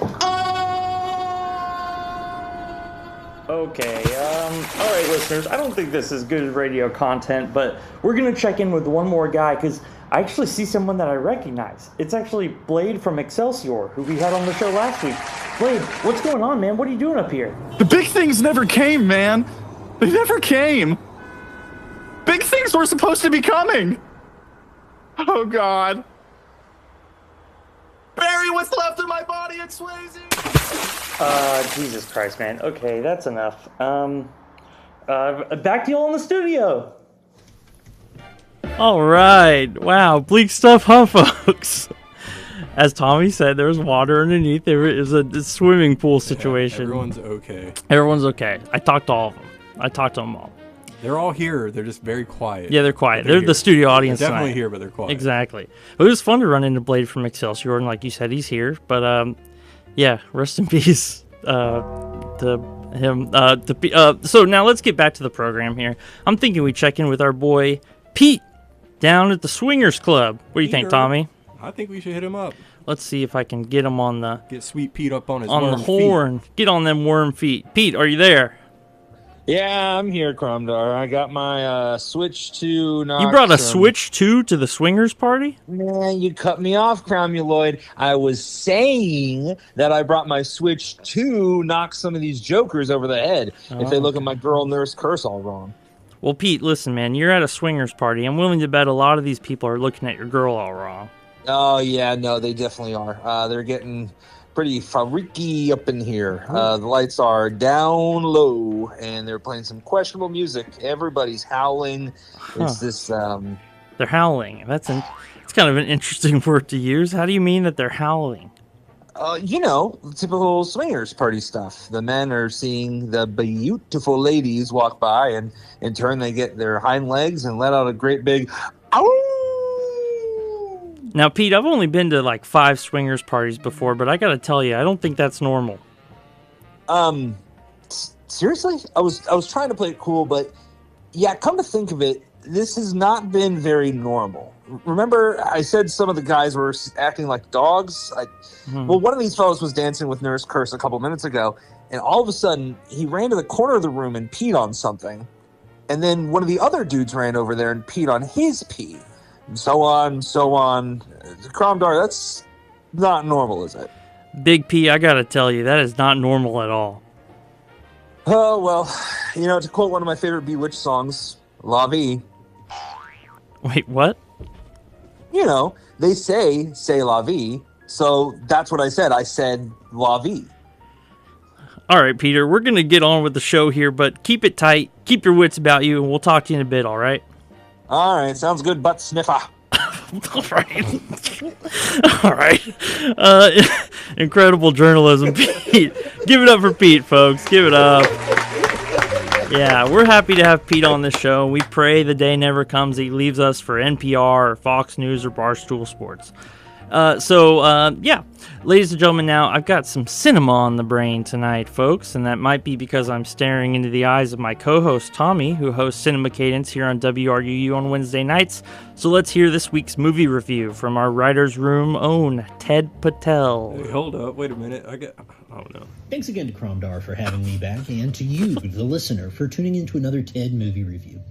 Okay, alright listeners, I don't think this is good radio content, but we're gonna check in with one more guy, because I actually see someone that I recognize. It's actually Blade from Excelsior, who we had on the show last week. Blade, what's going on, man? What are you doing up here? The big things never came, man. They never came. Big things were supposed to be coming. Oh, God. Bury what's left of my body at Swayze. Jesus Christ, man. Okay, that's enough. Back to you all in the studio. All right. Wow. Bleak stuff, huh, folks? As Tommy said, there was water underneath. There is a swimming pool situation. Everyone's okay. Everyone's okay. I talked to all of them. I talked to them all. They're all here. They're just very quiet. Yeah, they're quiet. They're the studio audience They're definitely tonight. here, but they're quiet. Exactly. It was fun to run into Blade from Excelsior, and like you said, he's here. But yeah, rest in peace to him. So now let's get back to the program here. I'm thinking we check in with our boy Pete down at the Swingers Club. What do you think, Tommy? I think we should hit him up. Let's see if I can get him on the Sweet Pete up on his on the worm horn. feet. Get on them worm feet. Pete, are you there? Yeah, I'm here, Chromdar. I got my Switch 2 Nox. You brought a Switch 2 to the Swingers party? Man, you cut me off, Cromuloid. I was saying that I brought my Switch 2 knock some of these jokers over the head if they look at my girl nurse curse all wrong. Well, Pete, listen, man, you're at a Swingers party. I'm willing to bet a lot of these people are looking at your girl all wrong. Oh, yeah, no, they definitely are. They're getting pretty freaky up in here. The lights are down low, and they're playing some questionable music. Everybody's howling. It's this... They're howling. It's kind of an interesting word to use. How do you mean that they're howling? You know, typical swingers party stuff. The men are seeing the beautiful ladies walk by, and in turn they get their hind legs and let out a great big ow. Now, Pete, I've only been to like 5 swingers parties before, but I gotta tell you, I don't think that's normal. Seriously? I was trying to play it cool, but yeah, come to think of it, this has not been very normal. Remember, I said some of the guys were acting like dogs? Well, one of these fellows was dancing with Nurse Curse a couple minutes ago, and all of a sudden, he ran to the corner of the room and peed on something. And then one of the other dudes ran over there and peed on his pee. And so on, so on. Chromdar, that's not normal, is it? Big P, I gotta tell you, that is not normal at all. Oh, well, you know, to quote one of my favorite Bewitched songs, La Vie. Wait, what? You know, they say La Vie, so that's what I said. I said La Vie. All right, Peter, we're going to get on with the show here, but keep it tight, keep your wits about you, and we'll talk to you in a bit, all right? All right, sounds good, butt sniffer. All right. All right. Incredible journalism, Pete. Give it up for Pete, folks. Give it up. Yeah, we're happy to have Pete on this show. We pray the day never comes he leaves us for NPR or Fox News or Barstool Sports. Yeah. Ladies and gentlemen, now I've got some cinema on the brain tonight, folks, and that might be because I'm staring into the eyes of my co-host, Tommy, who hosts Cinema Cadence here on WRUU on Wednesday nights. So let's hear this week's movie review from our writer's room own, Ted Patel. Hey, hold up. Wait a minute. Oh, no. Thanks again to Chromdar for having me back, and to you, the listener, for tuning into another TED movie review.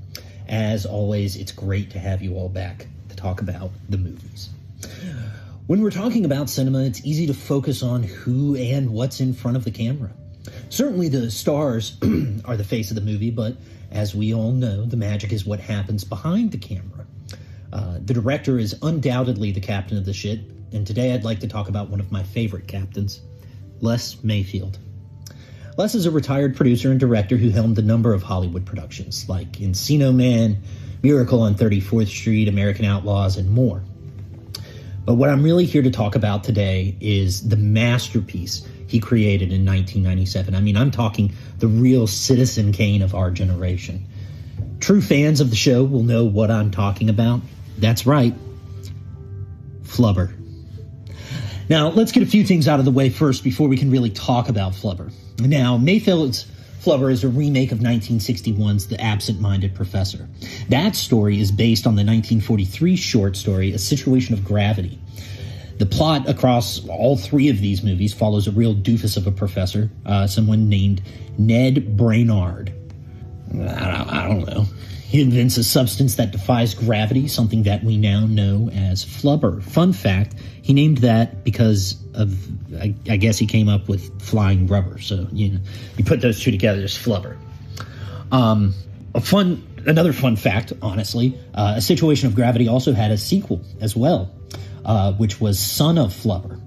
As always, it's great to have you all back to talk about the movies. When we're talking about cinema, it's easy to focus on who and what's in front of the camera. Certainly the stars are the face of the movie, but as we all know, the magic is what happens behind the camera. The director is undoubtedly the captain of the ship, and today I'd like to talk about one of my favorite captains, Les Mayfield. Les is a retired producer and director who helmed a number of Hollywood productions, like Encino Man, Miracle on 34th Street, American Outlaws, and more. But what I'm really here to talk about today is the masterpiece he created in 1997. I mean, I'm talking the real Citizen Kane of our generation. True fans of the show will know what I'm talking about. That's right. Flubber. Now, let's get a few things out of the way first before we can really talk about Flubber. Now, Mayfield's Flubber is a remake of 1961's The Absent-Minded Professor. That story is based on the 1943 short story, A Situation of Gravity. The plot across all three of these movies follows a real doofus of a professor, someone named Ned Brainard. I don't know. He invents a substance that defies gravity, something that we now know as flubber. Fun fact, he named that because of, I guess he came up with flying rubber. So, you put those two together as flubber. Another fun fact, honestly, A Situation of Gravity also had a sequel as well, which was Son of Flubber.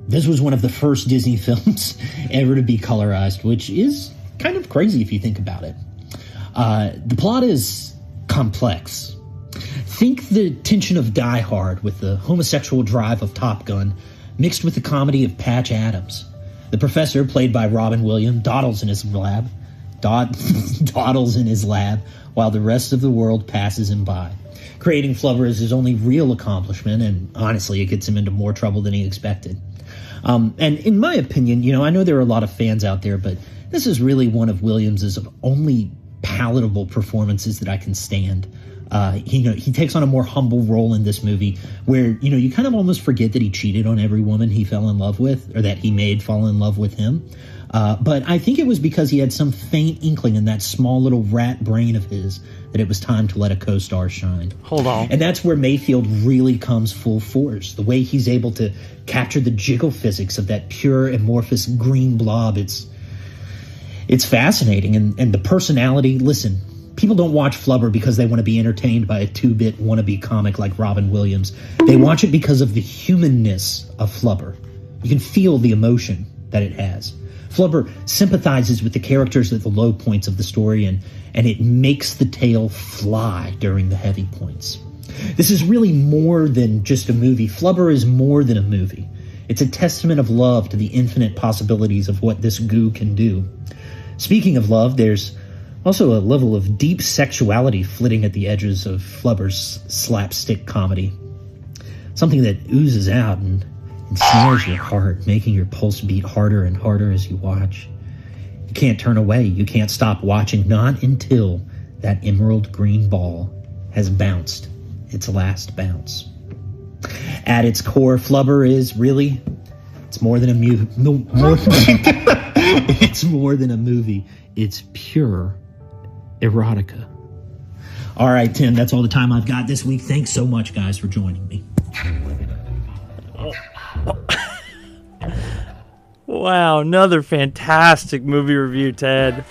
This was one of the first Disney films ever to be colorized, which is kind of crazy if you think about it. The plot is complex. Think the tension of Die Hard with the homosexual drive of Top Gun mixed with the comedy of Patch Adams. The professor, played by Robin Williams, dawdles in his lab while the rest of the world passes him by. Creating Flubber is his only real accomplishment, and honestly, it gets him into more trouble than he expected. And in my opinion, I know there are a lot of fans out there, but this is really one of Williams's only palatable performances that I can stand. He takes on a more humble role in this movie where, you kind of almost forget that he cheated on every woman he fell in love with, or that he made fall in love with him. But I think it was because he had some faint inkling in that small little rat brain of his that it was time to let a co-star shine. Hold on. And that's where Mayfield really comes full force. The way he's able to capture the jiggle physics of that pure amorphous green blob, it's fascinating. And the personality, listen, people don't watch Flubber because they want to be entertained by a 2-bit wannabe comic like Robin Williams. They watch it because of the humanness of Flubber. You can feel the emotion that it has. Flubber sympathizes with the characters at the low points of the story, and it makes the tale fly during the heavy points. This is really more than just a movie. Flubber is more than a movie. It's a testament of love to the infinite possibilities of what this goo can do. Speaking of love, there's also a level of deep sexuality flitting at the edges of Flubber's slapstick comedy. Something that oozes out and ensnares your heart, making your pulse beat harder and harder as you watch. You can't turn away. You can't stop watching, not until that emerald green ball has bounced its last bounce. At its core, Flubber is really, it's more than a it's more than a movie. It's pure erotica. All right, Tim, that's all the time I've got this week. Thanks so much, guys, for joining me. Wow, another fantastic movie review, Ted.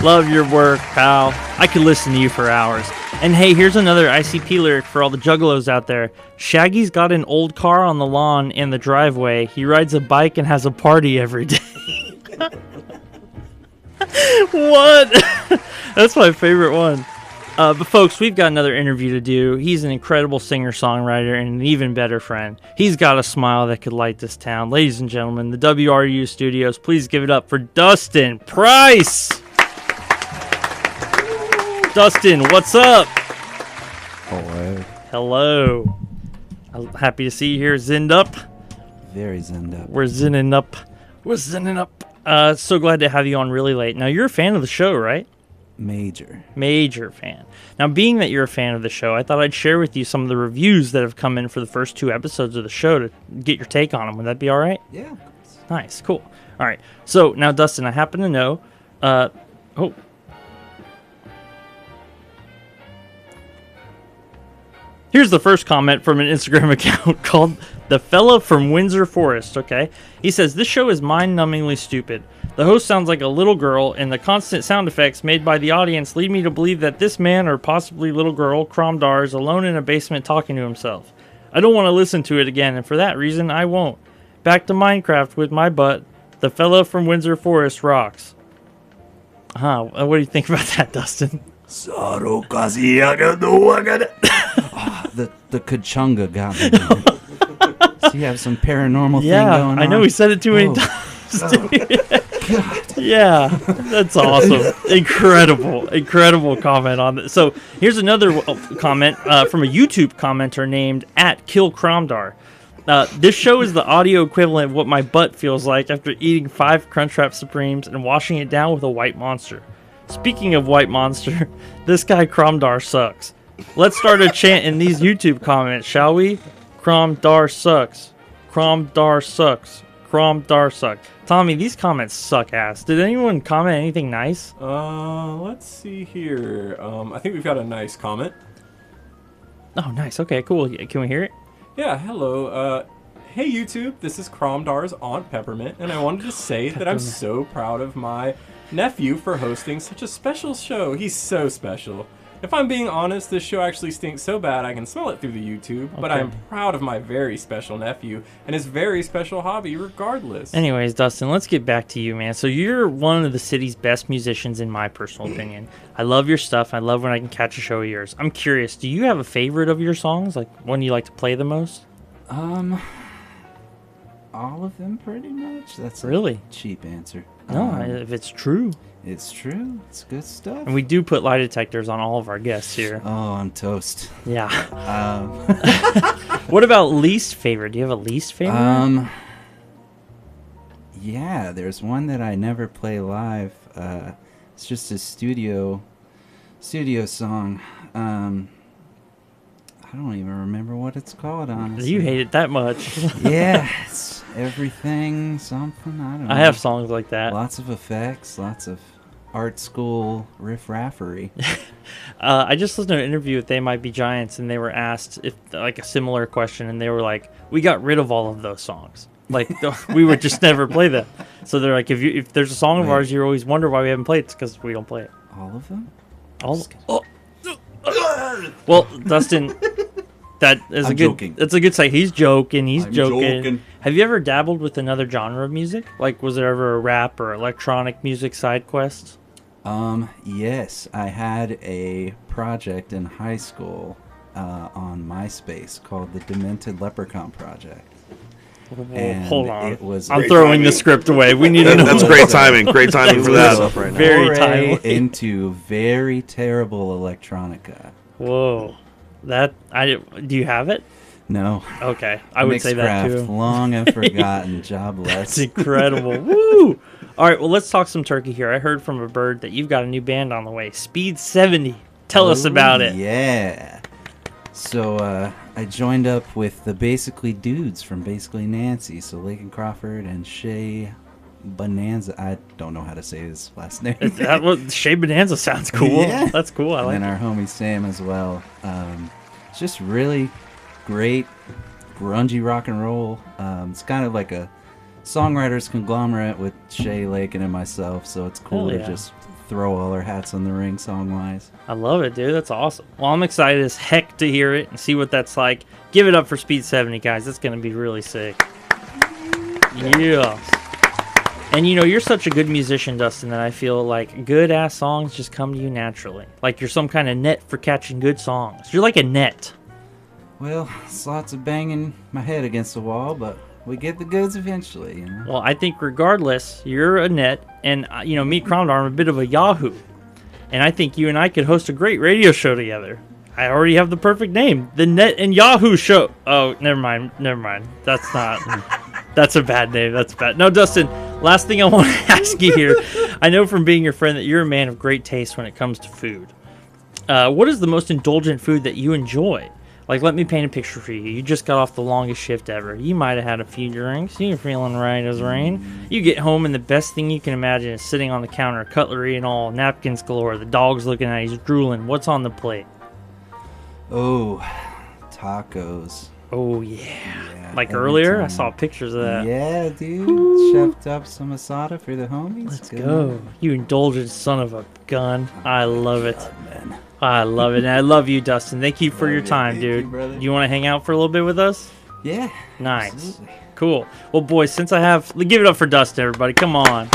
Love your work, pal. I could listen to you for hours. And hey, here's another ICP lyric for all the juggalos out there. Shaggy's got an old car on the lawn in the driveway. He rides a bike and has a party every day. What? That's my favorite one. But folks, we've got another interview to do. He's an incredible singer-songwriter and an even better friend. He's got a smile that could light this town. Ladies and gentlemen, the WRUU studios, please give it up for Dustin Price! Dustin, what's up? Hello. Hello. I'm happy to see you here, zinned up. Very zinned up. We're zinning up. We're zinning up. So glad to have you on really late. Now, you're a fan of the show, right? Major fan. Now, being that you're a fan of the show, I thought I'd share with you some of the reviews that have come in for the first 2 episodes of the show to get your take on them. Would that be all right? Yeah. Nice. Cool. All right. So, now, Dustin, I happen to know... Here's the first comment from an Instagram account called The Fella from Windsor Forest, okay? He says, this show is mind-numbingly stupid. The host sounds like a little girl, and the constant sound effects made by the audience lead me to believe that this man, or possibly little girl, Chromdar, is alone in a basement talking to himself. I don't want to listen to it again, and for that reason, I won't. Back to Minecraft with my butt. The Fella from Windsor Forest rocks. What do you think about that, Dustin? The Kachunga got me. So you have some paranormal thing going on? I know we said it too many times. Yeah, that's awesome. Incredible comment on this. So here's another comment from a YouTube commenter named @KillCromdar. This show is the audio equivalent of what my butt feels like after eating 5 Crunchwrap Supremes and washing it down with a white monster. Speaking of white monster, this guy Chromdar sucks. Let's start a chant in these YouTube comments, shall we? Chromdar sucks. Chromdar sucks. Chromdar sucks. Tommy, these comments suck ass. Did anyone comment anything nice? Let's see here. I think we've got a nice comment. Oh, nice. Okay, cool. Can we hear it? Yeah, hello. Hey YouTube, this is Chromdar's Aunt Peppermint, and I wanted to say that I'm so proud of my nephew for hosting such a special show. He's so special. If I'm being honest, this show actually stinks so bad I can smell it through the YouTube, but I'm proud of my very special nephew and his very special hobby regardless. Anyways, Dustin, let's get back to you, man. So you're one of the city's best musicians in my personal opinion. I love your stuff. I love when I can catch a show of yours. I'm curious, do you have a favorite of your songs? Like one you like to play the most? All of them pretty much. That's really a cheap answer. No, if it's true. It's true. It's good stuff. And we do put lie detectors on all of our guests here. Oh, I'm toast. Yeah. What about least favorite? Do you have a least favorite? Yeah, there's one that I never play live. It's just a studio song. I don't even remember what it's called, honestly. You hate it that much. Yeah, it's everything, something, I don't know. I have songs like that. Lots of effects, lots of art school riff-raffery. I just listened to an interview with They Might Be Giants, and they were asked if like a similar question, and they were like, we got rid of all of those songs. Like, we would just never play them. So they're like, if there's a song of ours you always wonder why we haven't played it, it's because we don't play it. All of them? Well, Dustin, that is joking. That's a good say. He's joking. I'm joking. Have you ever dabbled with another genre of music? Like, was there ever a rap or electronic music side quest? Yes, I had a project in high school on MySpace called the Demented Leprechaun Project. And hold on. It was I'm throwing the script away. We need to know. That's great timing. Great timing for that. Very timely. Into very terrible electronica. Whoa. Do you have it? No. Okay. I would say that too. Long and forgotten. Jobless. That's incredible. Woo! All right, well, let's talk some turkey here. I heard from a bird that you've got a new band on the way, Speed 70. Tell us about it. Yeah. So I joined up with the Basically Dudes from Basically Nancy. So Lakin Crawford and Shay Bonanza. I don't know how to say his last name. Shay Bonanza sounds cool. Yeah. That's cool. I like and it. our homie Sam as well. It's just really great grungy rock and roll. It's kind of like a songwriter's conglomerate with Shay, Lakin, and myself. So it's cool to just throw all our hats in the ring song-wise. I love it, dude. That's awesome. Well, I'm excited as heck to hear it and see what that's like. Give it up for Speed 70, guys. That's going to be really sick. Yeah. And, you're such a good musician, Dustin, that I feel like good-ass songs just come to you naturally. Like you're some kind of net for catching good songs. You're like a net. Well, it's lots of banging my head against the wall, but we get the goods eventually, Well, I think regardless, you're a net, and, me, Chromdar, I'm a bit of a Yahoo. And I think you and I could host a great radio show together. I already have the perfect name. The Net and Yahoo Show. Oh, never mind. That's not. That's a bad name. That's bad. No, Dustin, last thing I want to ask you here. I know from being your friend that you're a man of great taste when it comes to food. What is the most indulgent food that you enjoy? Like, let me paint a picture for you. You just got off the longest shift ever. You might have had a few drinks. You're feeling right as rain. You get home, and the best thing you can imagine is sitting on the counter, cutlery and all, napkins galore. The dog's looking at you, he's drooling. What's on the plate? Oh, tacos. Oh, yeah. Like earlier? I saw pictures of that. Yeah, dude. Chefed up some asada for the homies. Let's go. You indulgent son of a gun. I love it. I love it. And I love you, Dustin. Thank you for your time, dude. Do you want to hang out for a little bit with us? Yeah. Nice. Absolutely. Cool. Well, boys, since I have... Give it up for Dustin, everybody. Come on.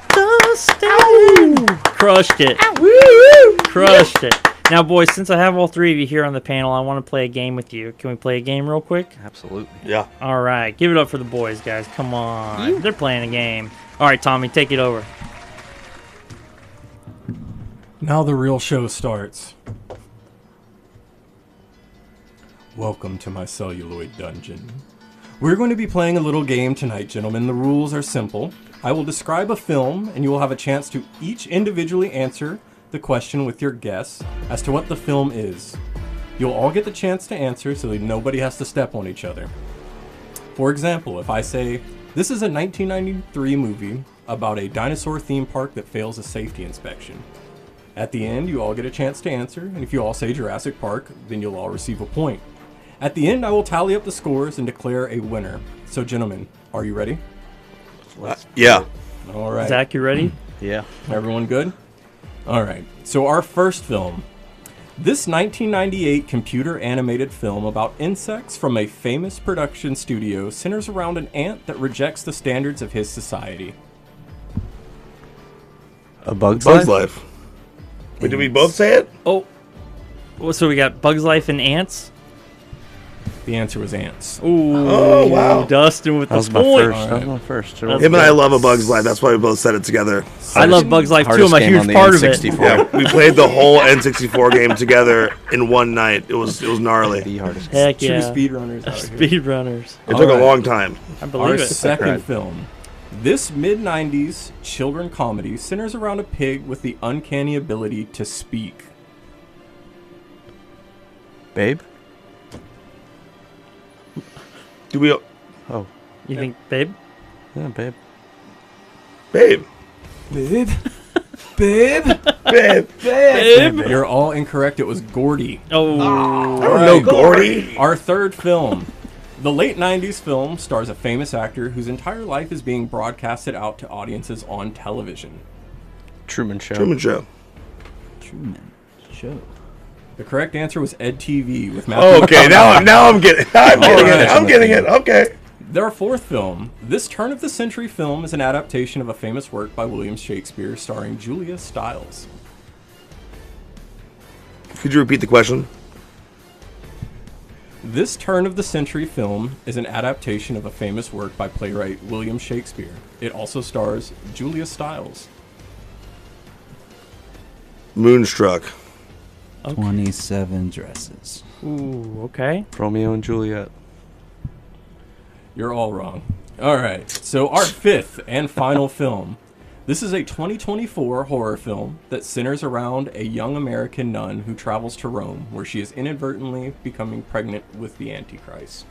Dustin! Crushed it. Crushed it. Now, boys, since I have all three of you here on the panel, I want to play a game with you. Can we play a game real quick? Absolutely. Yeah. All right. Give it up for the boys, guys. Come on. They're playing a game. All right, Tommy, take it over. Now the real show starts. Welcome to my celluloid dungeon. We're going to be playing a little game tonight, gentlemen. The rules are simple. I will describe a film, and you will have a chance to each individually answer the question with your guess as to what the film is. You'll all get the chance to answer so that nobody has to step on each other. For example, if I say, this is a 1993 movie about a dinosaur theme park that fails a safety inspection. At the end, you all get a chance to answer, and if you all say Jurassic Park, then you'll all receive a point. At the end, I will tally up the scores and declare a winner. So, gentlemen, are you ready? Yeah. All right. Zach, you ready? Yeah. Everyone good? All right. So, our first film. This 1998 computer-animated film about insects from a famous production studio centers around an ant that rejects the standards of his society. A Bug's Life. Wait, did we both say it? Oh. Well, so we got Bug's Life and ants? The answer was ants. Ooh. Oh, wow. Dustin with That was the my point. first. That was my first. Him and I love A Bug's Life. That's why we both said it together. I love Bug's Life too. I'm a huge part of it. Yeah, we played the whole N64 game together in one night. It was gnarly. The hardest. Heck yeah. True speedrunners out here. Speedrunners. It took a long time. I believe Our it. second film. This mid-90s children comedy centers around a pig with the uncanny ability to speak. Babe? Do we... Oh. You think Babe? Yeah, Babe. Babe. Babe? Babe. Babe. You're all incorrect. It was Gordy. Oh. I don't know Gordy. Our third film. The late 90s film stars a famous actor whose entire life is being broadcasted out to audiences on television. Truman Show. Truman Show. Truman Show. The correct answer was Ed TV with Matthew. Okay, now I'm getting it. I'm getting it. Okay. Their fourth film. This turn-of-the-century film is an adaptation of a famous work by William Shakespeare starring Julia Stiles. Could you repeat the question? This turn-of-the-century film is an adaptation of a famous work by playwright William Shakespeare. It also stars Julia Stiles. Moonstruck. Okay. 27 dresses. Ooh, okay. Romeo and Juliet. You're all wrong. All right, so our fifth and final film. This is a 2024 horror film that centers around a young American nun who travels to Rome, where she is inadvertently becoming pregnant with the Antichrist.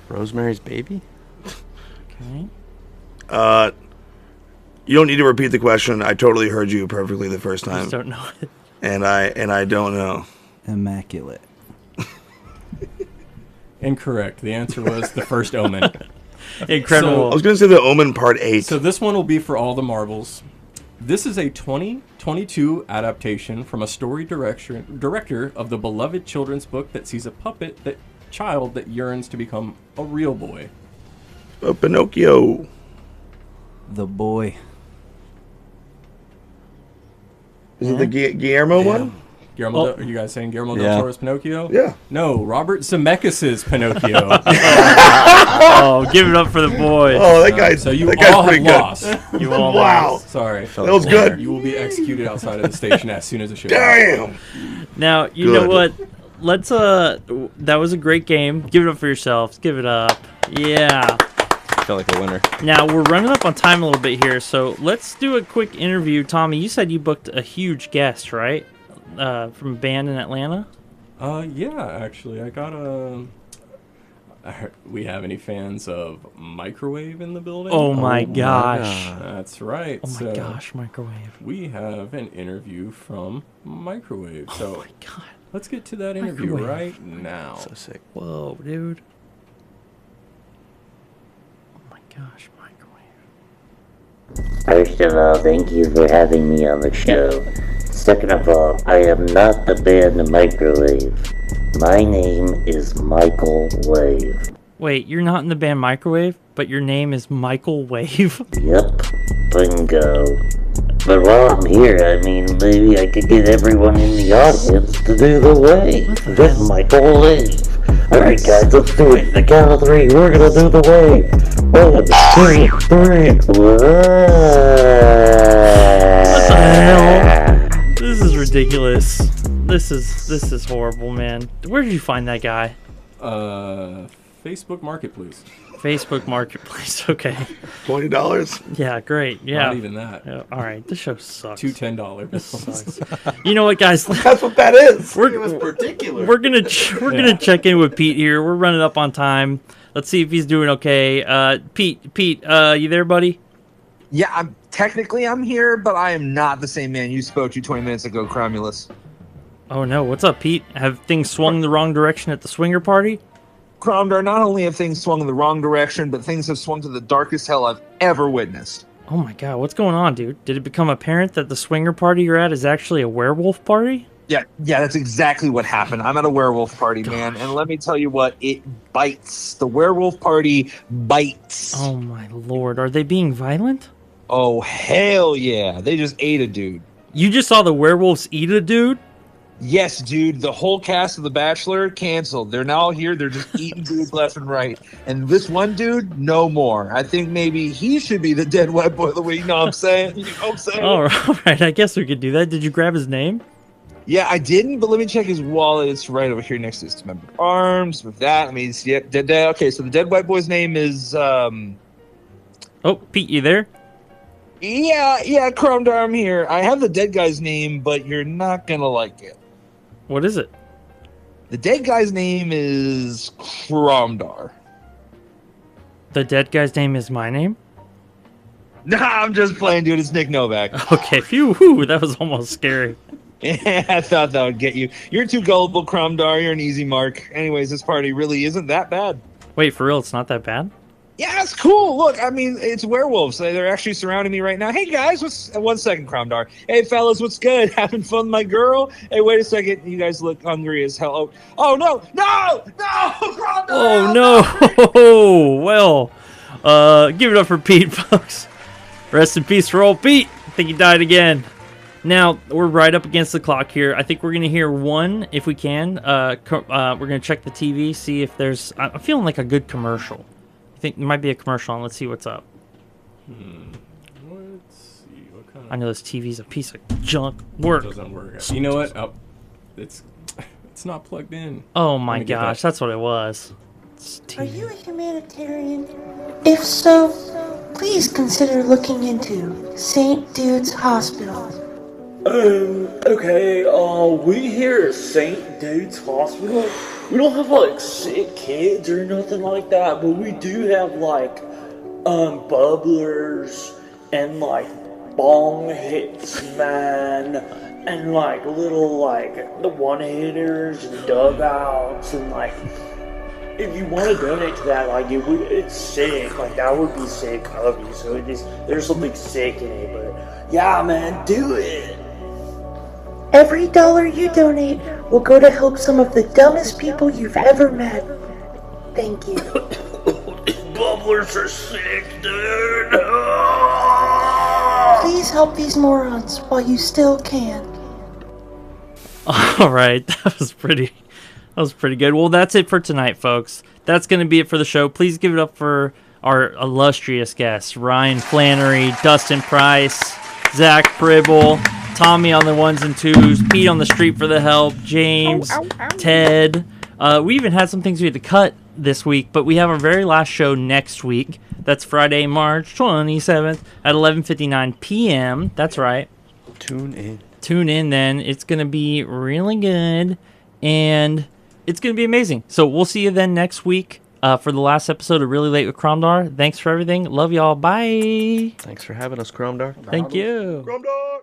Rosemary's Baby? Okay. You don't need to repeat the question. I totally heard you perfectly the first I time. just don't know it. And I don't know. Immaculate. Incorrect. The answer was The First Omen. Incredible. I was going to say The Omen Part 8. So this one will be for all the marbles. This is a 2022 adaptation from a story director of the beloved children's book that sees a child that yearns to become a real boy. Pinocchio. The Boy. Is it the Guillermo one? Guillermo, are you guys saying Guillermo del Toro's Pinocchio? Yeah. No, Robert Zemeckis' Pinocchio. Oh, give it up for the boys. Oh, that guy's So you that guy's all have pretty good. lost. You all Wow. lost. Sorry. That was good. You will be executed outside of the station as soon as the show. Damn. Now, you Good. know what? Let's that was a great game. Give it up for yourselves. Give it up. Yeah. I feel like a winner. Now, we're running up on time a little bit here, so let's do a quick interview. Tommy, you said you booked a huge guest, right? From a band in Atlanta? Yeah, actually, I got a... We have any fans of Microwave in the building? Oh my gosh. That's right. Oh my gosh, Microwave. We have an interview from Microwave. So Oh my god. let's get to that interview Microwave. right now. So sick. Whoa, dude. Oh my gosh, Microwave. First of all, thank you for having me on the show. Second of all, I am not the band The Microwave. My name is Michael Wave. Wait, you're not in the band Microwave, but your name is Michael Wave? Yep, bingo. But while I'm here, I mean, maybe I could get everyone in the audience to do the wave with Michael Wave. Alright guys, let's do it. The count of three, we're gonna do the wave. 1, 2, 3. What the hell? This is ridiculous. This is horrible, man. Where did you find that guy? Facebook Marketplace. Facebook Marketplace. Okay. $20. Yeah, great. Yeah. Not even that. Yeah, all right. This show sucks. Two $10 This bills. sucks. You know what, guys? That's what that is. It was particular. We're gonna check in with Pete here. We're running up on time. Let's see if he's doing okay. Pete, you there, buddy? Yeah, I'm here, but I am not the same man you spoke to 20 minutes ago, Cromulus. Oh no, what's up, Pete? Have things swung the wrong direction at the swinger party? Chromdar, not only have things swung in the wrong direction, but things have swung to the darkest hell I've ever witnessed. Oh my god, what's going on, dude? Did it become apparent that the swinger party you're at is actually a werewolf party? Yeah, that's exactly what happened. I'm at a werewolf party, man, and let me tell you what, it bites. The werewolf party bites. Oh my lord, are they being violent? Oh, hell yeah. They just ate a dude. You just saw the werewolves eat a dude? Yes, dude. The whole cast of The Bachelor canceled. They're now here. They're just eating dudes left and right. And this one dude, no more. I think maybe he should be the dead white boy of the week. You know what I'm saying? You know what I'm saying? All right, I guess we could do that. Did you grab his name? Yeah, I didn't, but let me check his wallet. It's right over here next to his member arms. With that, I mean, yeah, dead. Okay, so the dead white boy's name is. Oh, Pete, you there? Yeah, Chromdar, I'm here. I have the dead guy's name, but you're not gonna like it. What is it? The dead guy's name is Chromdar. The dead guy's name is my name? Nah, I'm just playing, dude. It's Nick Novak. Okay, phew, that was almost scary. Yeah, I thought that would get you. You're too gullible, Chromdar. You're an easy mark. Anyways, this party really isn't that bad. Wait, for real, it's not that bad? Yeah, it's cool. Look, I mean, it's werewolves. They're actually surrounding me right now. Hey, guys, one second, Chromdar. Hey, fellas, what's good? Having fun with my girl? Hey, wait a second. You guys look hungry as hell. Oh no, Chromdar! Oh, no! Well, give it up for Pete, folks. Rest in peace for old Pete. I think he died again. Now, we're right up against the clock here. I think we're going to hear one, if we can. We're going to check the TV, see if there's... I'm feeling like a good commercial. I think there might be a commercial on. Let's see what's up. Let's see. What kind of... I know this TV's a piece of junk. Work. Doesn't work. You know what? Oh, it's not plugged in. Oh my gosh, that's what it was. Are you a humanitarian? If so, please consider looking into St. Dude's Hospital. Okay, we here at St. Dude's Hospital, we don't have, like, sick kids or nothing like that, but we do have, like, bubblers and, like, bong hits, man, and, like, little, like, the one-hitters and dugouts, and, like, if you want to donate to that, like, it's sick, like, that would be sick of you, so there's something sick in it, but, yeah, man, do it! Every dollar you donate will go to help some of the dumbest people you've ever met. Thank you. Bubblers are sick, dude! Please help these morons while you still can. Alright, that That was pretty good. Well, that's it for tonight, folks. That's going to be it for the show. Please give it up for our illustrious guests, Ryan Flannery, Dustin Price, Zak Pribble, Tommy on the ones and twos, Pete on the street for the help, James, Ted. We even had some things we had to cut this week, but we have our very last show next week. That's Friday, March 27th at 11:59 p.m. That's right. Tune in. Tune in then. It's going to be really good, and it's going to be amazing. So we'll see you then next week for the last episode of Really Late with Chromdar. Thanks for everything. Love y'all. Bye. Thanks for having us, Chromdar. Thank you. Chromdar!